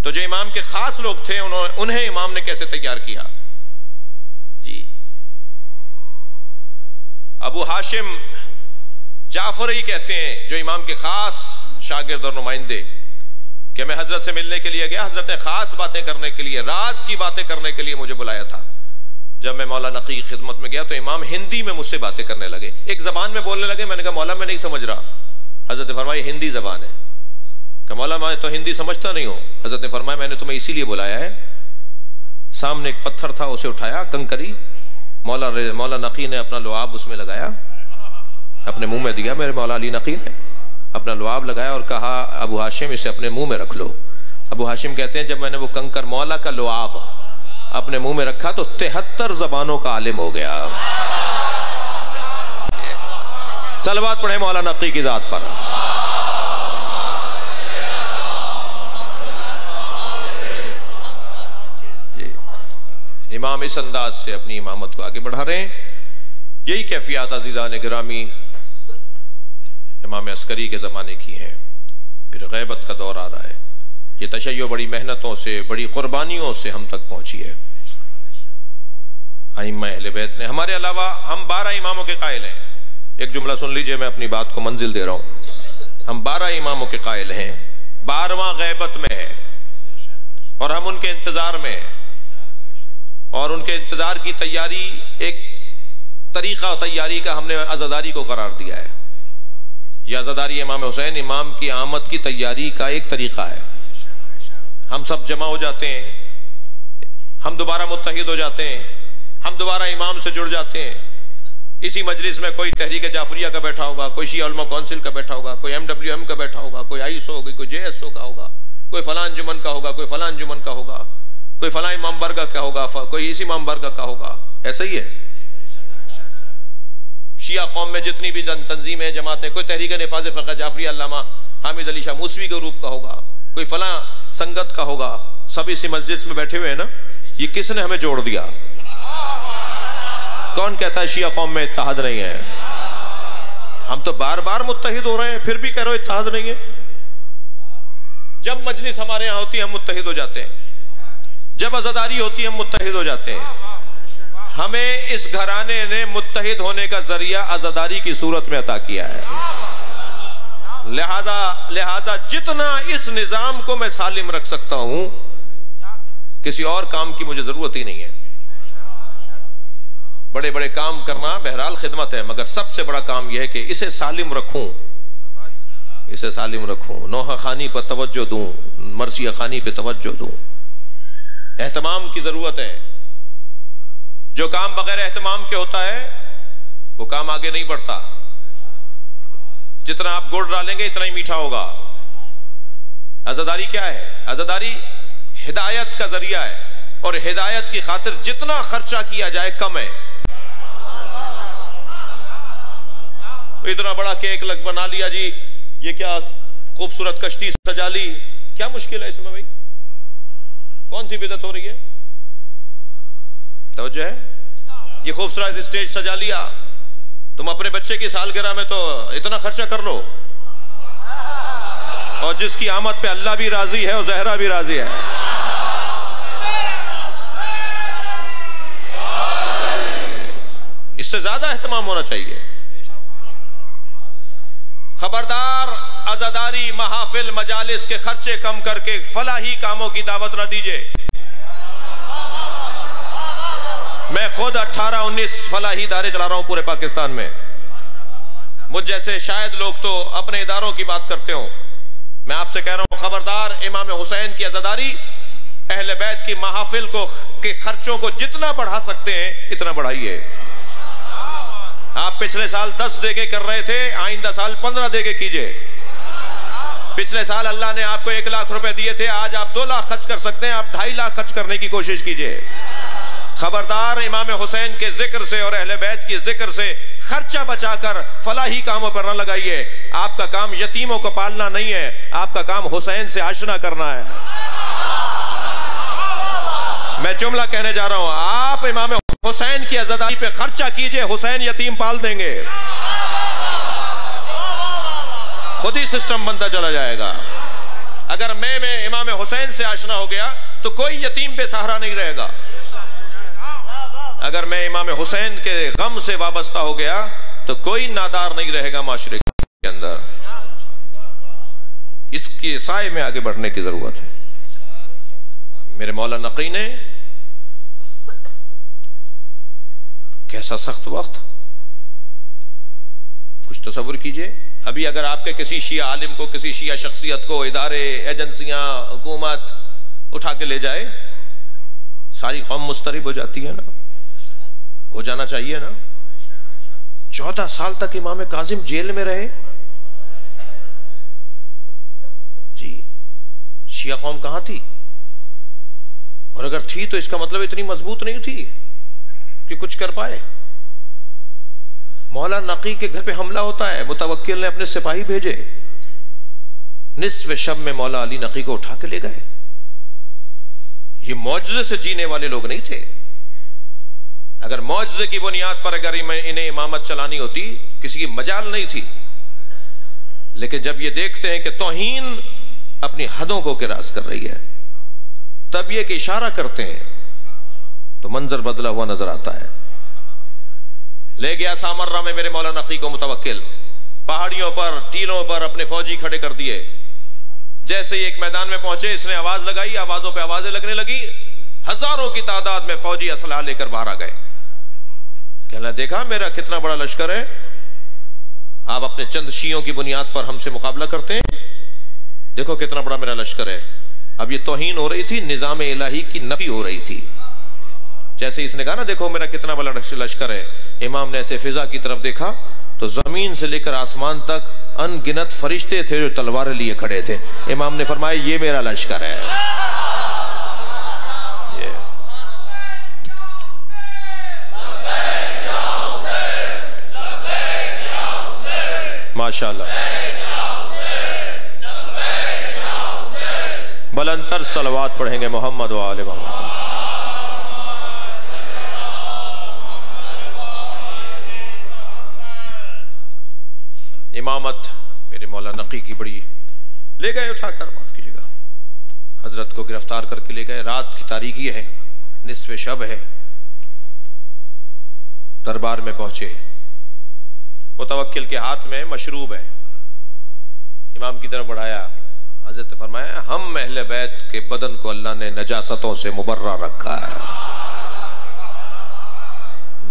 तो जो इमाम के खास लोग थे उन्हें इमाम ने कैसे तैयार किया जी। अबू हाशिम जाफरी कहते हैं जो इमाम के खास शागिर्द और नुमाइंदे, कि मैं हजरत से मिलने के लिए गया, हजरत ने खास बातें करने के लिए, राज की बातें करने के लिए मुझे बुलाया था। जब मैं मौला नकी की खिदमत में गया तो इमाम हिंदी में मुझसे बातें करने लगे, एक जबान में बोलने लगे। मैंने कहा मौला मैं नहीं समझ रहा। हजरत ने फरमाया हिंदी जबान है। कहा मौला मैं तो हिंदी समझता नहीं हूं। हजरत ने फरमाया मैंने तुम्हें इसीलिए बुलाया है। सामने एक पत्थर था, उसे उठाया, कंकरी, मौला नकी ने अपना लुआब उसमें लगाया, अपने मुंह में दिया। मेरे मौला अली नकी ने अपना लुआब लगाया और कहा अबू हाशिम इसे अपने मुंह में रख लो। अबू हाशिम कहते हैं जब मैंने वो कंकर मौला का लुआब अपने मुंह में रखा तो 73 जबानों का आलिम हो गया। सलवात पढ़े मौला नकी की जात पर। इमाम इस अंदाज से अपनी इमामत को आगे बढ़ा रहे हैं। यही कैफियत अजीज़ान गिरामी इमाम अस्करी के ज़माने की है। फिर गैबत का दौर आ रहा है। ये तशय्यो बड़ी मेहनतों से, बड़ी कुर्बानियों से हम तक पहुंची है। आइम्मा अहले बैत ने, हमारे अलावा हम 12 इमामों के कायल हैं। एक जुमला सुन लीजिए, मैं अपनी बात को मंजिल दे रहा हूं। हम 12 इमामों के कायल हैं, 12वां गैबत में है और हम उनके इंतजार में हैं। और उनके इंतजार की तैयारी, एक तरीका तैयारी का हमने अज़ादारी को करार दिया है। यह अज़ादारी इमाम हुसैन इमाम की आमद की तैयारी का एक तरीका है। हम सब जमा हो जाते हैं, हम दोबारा मुत्तहिद हो जाते हैं, हम दोबारा इमाम से जुड़ जाते हैं। इसी मजलिस में कोई तहरीक जाफरिया का बैठा होगा, कोई शिया उलमा काउंसिल का बैठा होगा, कोई MWM का बैठा होगा, कोई ISO होगी, कोई JSO का होगा, कोई फलां जुमन का होगा, कोई फलां जुमन का होगा, कोई फलां इमाम बरगा का होगा, कोई इस इमाम बरगा का होगा। ऐसा ही है। शिया कौम में जितनी भी तंजीमें, जमातें, कोई तहरीक निफाज फ़क़ह जाफरी अल्लामा हामिद अली शाह मूसवी के ग्रुप का होगा, कोई फलां संगत का होगा। सब इसी मस्जिद में बैठे हुए हैं ना। ये किसने हमें जोड़ दिया? कौन कहता है शिया कौम में इत्तेहाद नहीं है? हम तो बार बार मुत्तहिद हो रहे हैं, फिर भी कह रहे हो इत्तेहाद नहीं है। जब मजलिस हमारे यहां होती है हम मुत्तहिद हो जाते हैं, जब अज़ादारी होती है हम मुत्तहिद हो जाते हैं। हमें इस घराने ने मुत्तहिद होने का जरिया अज़ादारी की सूरत में अता किया है। लिहाजा जितना इस निजाम को मैं सालिम रख सकता हूं, किसी और काम की मुझे जरूरत ही नहीं है। बड़े बड़े काम करना बहरहाल खिदमत है, मगर सबसे बड़ा काम यह है कि इसे सालिम रखूं, इसे सालिम रखूं, नोहा खानी पर तवज्जो दूं, मरसिया खानी पे तवज्जो दूं। एहतमाम की जरूरत है। जो काम बगैर एहतमाम के होता है वो काम आगे नहीं बढ़ता। जितना आप गुड़ डालेंगे इतना ही मीठा होगा। अज़ादारी क्या है? अज़ादारी हिदायत का जरिया है, और हिदायत की खातिर जितना खर्चा किया जाए कम है। तो इतना बड़ा केक लग बना लिया जी, ये क्या खूबसूरत कश्ती सजा ली, क्या मुश्किल है इसमें भाई? कौन सी बिदअत हो रही है? तवज्जो है? ये खूबसूरत स्टेज सजा लिया, तुम अपने बच्चे की सालगिरह में तो इतना खर्चा कर लो, और जिसकी आमद पे अल्लाह भी राजी है और जहरा भी राजी है। इससे ज्यादा एहतमाम होना चाहिए। खबरदार, अज़ादारी महाफिल मजालिस के खर्चे कम करके फलाही कामों की दावत न दीजिए। मैं खुद 18-19 फलाही इदारे चला रहा हूं पूरे पाकिस्तान में। मुझ जैसे शायद लोग तो अपने इदारों की बात करते हो, मैं आपसे कह रहा हूं खबरदार, इमाम हुसैन की अज़ादारी, अहले बैत की महाफिल को के खर्चों को जितना बढ़ा सकते हैं इतना बढ़ाइए। आप पिछले साल 10 देके कर रहे थे, आइंदा साल 15 देके कीजिए। पिछले साल अल्लाह ने आपको 1 लाख रुपए दिए थे, आज आप 2 लाख खर्च कर सकते हैं, आप 2.5 लाख खर्च करने की कोशिश कीजिए। खबरदार, इमाम हुसैन के जिक्र से और अहले बैत की जिक्र से खर्चा बचाकर फलाही कामों पर न लगाइए। आपका काम यतीमों को पालना नहीं है, आपका काम हुसैन से आशना करना है। मैं जुमला कहने जा रहा हूं, आप इमाम हुसैन की अज़ादारी पे खर्चा कीजिए, हुसैन यतीम पाल देंगे। खुद ही सिस्टम बनता चला जाएगा। अगर मैं इमाम हुसैन से आशना हो गया तो कोई यतीम बेसहारा नहीं रहेगा। अगर मैं इमाम हुसैन के गम से वाबस्ता हो गया तो कोई नादार नहीं रहेगा माशरे के अंदर। इसके साए में आगे बढ़ने की जरूरत है। मेरे मौला नकी ने कैसा सख्त वक्त, कुछ तसव्वुर कीजिए। अभी अगर आपके किसी शिया आलिम को, किसी शिया शख्सियत को इदारे, एजेंसियां, हुकूमत उठा के ले जाए, सारी कौम मुस्तरिब हो जाती है ना, हो जाना चाहिए ना। 14 साल तक इमाम काजिम जेल में रहे जी। शिया कौम कहां थी? और अगर थी तो इसका मतलब इतनी मजबूत नहीं थी कि कुछ कर पाए। मौला नकी के घर पे हमला होता है, मुतवक्किल ने अपने सिपाही भेजे, निस्फ शब में मौला अली नकी को उठा के ले गए। ये मौजज़े से जीने वाले लोग नहीं थे। अगर मौजज़े की बुनियाद पर अगर इन्हें इमामत चलानी होती, किसी की मजाल नहीं थी। लेकिन जब ये देखते हैं कि तौहीन अपनी हदों को किरास कर रही है, तब ये कि इशारा करते हैं तो मंजर बदला हुआ नजर आता है। ले गया सामर्रा में मेरे मौला नकी को मुतवक्किल, पहाड़ियों पर, टीलों पर अपने फौजी खड़े कर दिए। जैसे ही एक मैदान में पहुंचे, इसने आवाज लगाई, आवाजों पे आवाजें लगने लगी, हजारों की तादाद में फौजी असलहा लेकर बाहर आ गए। कहना, देखा मेरा कितना बड़ा लश्कर है, आप अपने चंद शियों की बुनियाद पर हमसे मुकाबला करते हैं, देखो कितना बड़ा मेरा लश्कर है। अब ये तौहीन हो रही थी, निजाम इलाही की नफी हो रही थी। जैसे इसने कहा ना, देखो मेरा कितना बड़ा लश्कर है, इमाम ने ऐसे फिजा की तरफ देखा तो जमीन से लेकर आसमान तक अनगिनत फरिश्ते थे जो तलवारें लिए खड़े थे। इमाम ने फरमाया, ये मेरा लश्कर है। माशाअल्लाह, बुलंदतर सलवात पढ़ेंगे मोहम्मद व आले मोहम्मद। इमामत मेरे मौला नकी की बड़ी ले गए उठाकर, माफ कीजिएगा, हजरत को गिरफ्तार करके ले गए। रात की तारीकी है, निस्फ़े शब है। दरबार में पहुंचे, मुतवक्किल के हाथ में मशरूब है, इमाम की तरफ बढ़ाया, हज़रत फरमाया हम अहले बैत के बदन को अल्लाह ने नजासतों से मुबर्रा रखा है,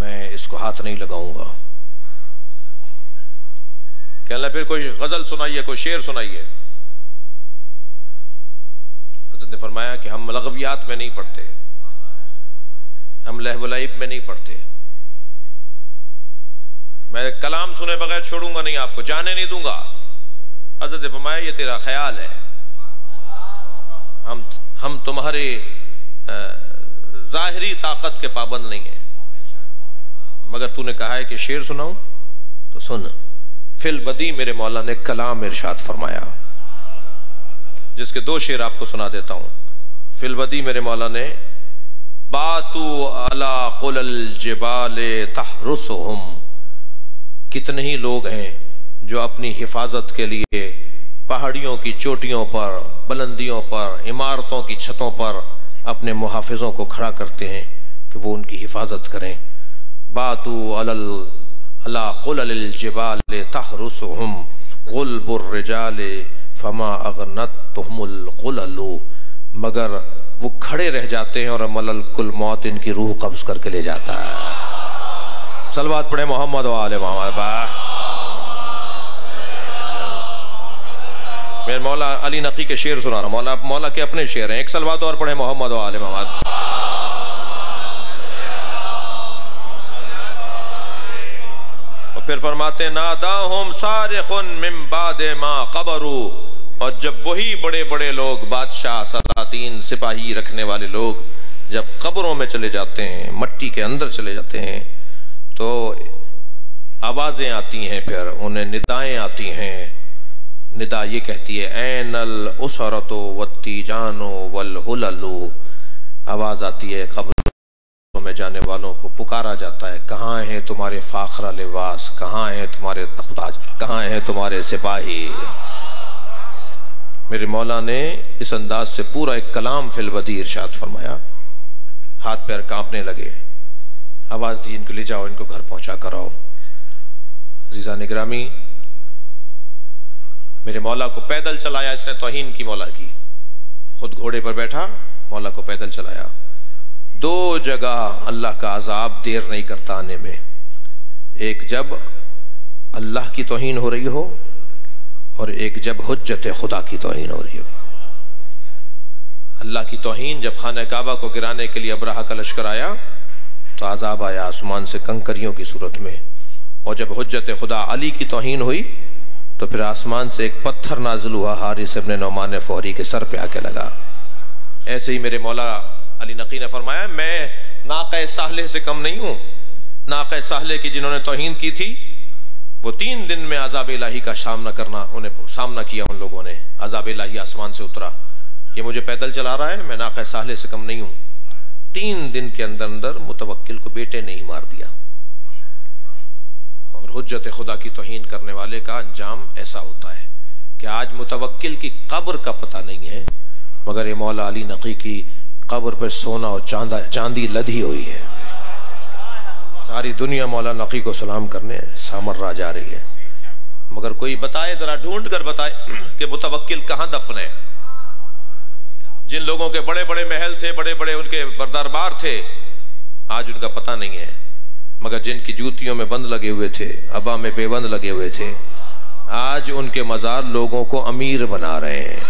मैं इसको हाथ नहीं लगाऊंगा। कहना फिर कोई गजल सुनाइए, कोई शेर सुनाइए। हज़रत ने फरमाया कि हम लगवियात में नहीं पढ़ते, हम लहवलाइब में नहीं पढ़ते, मैं कलाम सुने बगैर छोड़ूंगा नहीं, आपको जाने नहीं दूंगा। हज़रत ने फरमाया ये तेरा ख्याल है, हम तुम्हारे जाहिरी ताकत के पाबंद नहीं है, मगर तूने कहा है कि शेर सुनाऊं तो सुन। फिल बदी मेरे मौला ने कलाम इरशाद फरमाया, जिसके दो शेर आपको सुना देता हूं। फिल बदी मेरे मौला ने बातू अला कुलल जिबाले तहरुसुहुम, कितने ही लोग हैं जो अपनी हिफाजत के लिए पहाड़ियों की चोटियों पर, बुलंदियों पर, इमारतों की छतों पर अपने मुहाफिजों को खड़ा करते हैं कि वो उनकी हिफाजत करें। बातू अला कुलल जिबाले तहरुसुहुम गुल्बुर रिजाले फमा अगनतहुमुल कुललु, मगर वो खड़े रह जाते हैं और मलल कुल मौत इनकी रूह कब्ज करके ले जाता है। सलवात पढ़े मोहम्मद व आले मोहम्मद। मेरे मौला अली नकी के शेर सुना रहा, मौला के अपने शेर हैं। एक सलवात और पढ़े मोहम्मद व आले मोहम्मद। और फिर फरमाते नादाहुम सारिखुन मिन बादे मा क़बरू, और जब वही बड़े बड़े लोग, बादशाह, सलातीन, सिपाही रखने वाले लोग जब कब्रों में चले जाते हैं, मट्टी के अंदर चले जाते हैं, तो आवाजें आती हैं, फिर उन्हें निदाएं आती हैं। निदा ये कहती है ऐनल उसरतो वत्तीजानो वल हुललु, आवाज आती है कब्रों में जाने वालों को, पुकारा जाता है कहाँ हैं तुम्हारे फाखरा लिबास, कहाँ हैं तुम्हारे तख्ताज, कहाँ हैं तुम्हारे सिपाही। मेरे मौला ने इस अंदाज से पूरा एक कलाम फिल बदी इरशाद फरमाया। हाथ पैर कांपने लगे, आवाज दी इनको ले जाओ, इनको घर पहुंचा कराओ। अजीजा निगरामी, मेरे मौला को पैदल चलाया इसने, तौहीन की मौला की, खुद घोड़े पर बैठा, मौला को पैदल चलाया। दो जगह अल्लाह का अजाब देर नहीं करता आने में, एक जब अल्लाह की तौहीन हो रही हो और एक जब हुज्जत खुदा की तौहीन हो रही हो। अल्लाह की तौहीन जब खाना काबा को गिराने के लिए अब्राहा का लश्कर आया तो अजाब आया आसमान से कंकरियों की सूरत में, और जब हुज्जत खुदा अली की तौहीन हुई तो फिर आसमान से एक पत्थर नाजिल हुआ, हारिस इब्न नौमान फौरी के सर पे आके लगा। ऐसे ही मेरे मौला अली नकी ने फरमाया मैं नाक़े साहले से कम नहीं हूं। नाक़े साहले की जिन्होंने तौहीन की थी वो 3 दिन में अज़ाब इलाही का सामना किया, उन लोगों ने अज़ाब इलाही आसमान से उतरा। ये मुझे पैदल चला रहा है, मैं नाक़े साहले से कम नहीं हूं। 3 दिन के अंदर अंदर मुतवक्किल को बेटे ने ही मार दिया। और हुज्जत खुदा की तौहीन करने वाले का अंजाम ऐसा होता है कि आज मुतवक्किल की कब्र का पता नहीं है, मगर ये मौला अली नकी की कब्र पर सोना और चांदी लदी हुई है। सारी दुनिया मौला नकी को सलाम करने सामर्रा जा रही है, मगर कोई बताए, जरा ढूंढ कर बताए कि मुतवक्किल कहां दफन है। जिन लोगों के बड़े बड़े महल थे, बड़े बड़े उनके दरबार थे, आज उनका पता नहीं है, मगर जिनकी जूतियों में बंद लगे हुए थे, अबा में बेबंद लगे हुए थे, आज उनके मजार लोगों को अमीर बना रहे हैं।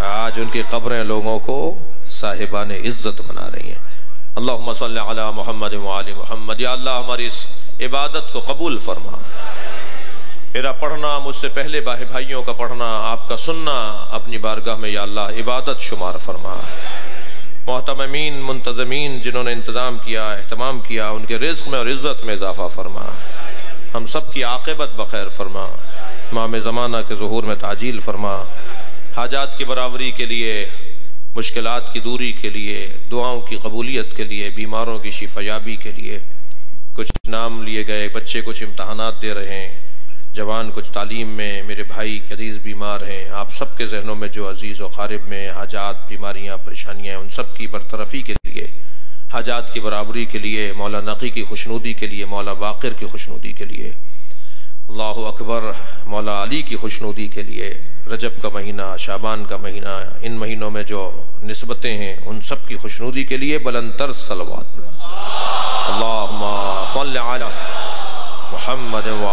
आज उनकी कब्रें लोगों को साहिबान इज्जत बना रही हैं। अल्लाहुम्मा सल्ली अला मुहम्मद व आलि मुहम्मद। या अल्लाह हमारी इस इबादत को कबूल फरमा। मेरा पढ़ना, मुझसे पहले भाइयों का पढ़ना, आपका सुनना अपनी बारगाह में या अल्लाह इबादत शुमार फरमा। मोहतमीन मुंतज़मीन जिन्होंने इंतज़ाम किया, एहतमाम किया, उनके रिज़्क़ में और इज़्ज़त में इजाफ़ा फरमा। हम सब की आक़िबत बखैर फरमा। इमाम ज़माना के ज़ुहूर में ताजील फरमा। हाजात की बराबरी के लिए, मुश्किलात की दूरी के लिए, दुआओं की कबूलियत के लिए, बीमारों की शिफायाबी के लिए। कुछ नाम लिए गए, बच्चे कुछ इम्तहानात दे रहे हैं, जवान कुछ तालीम में, मेरे भाई अजीज़ बीमार हैं। आप सबके जहनों में जो अजीज़ व क़ारिब में हाजात, बीमारियाँ, परेशानियाँ, उन सब की बरतरफ़ी के लिए, हाजात की बराबरी के लिए, मौला नकी की खुशनुदी के लिए, मौला बाक़िर की खुशनुदी के लिए, अल्लाहु अकबर। मौला अली की खुशनुदी के लिए रजब का महीना, शाबान का महीना, इन महीनों में जो निस्बतें हैं उन सब की खुशनुदी के लिए बुलंदतर सलवात अल्लाहुम्मा सल्लि अला मुहम्मद व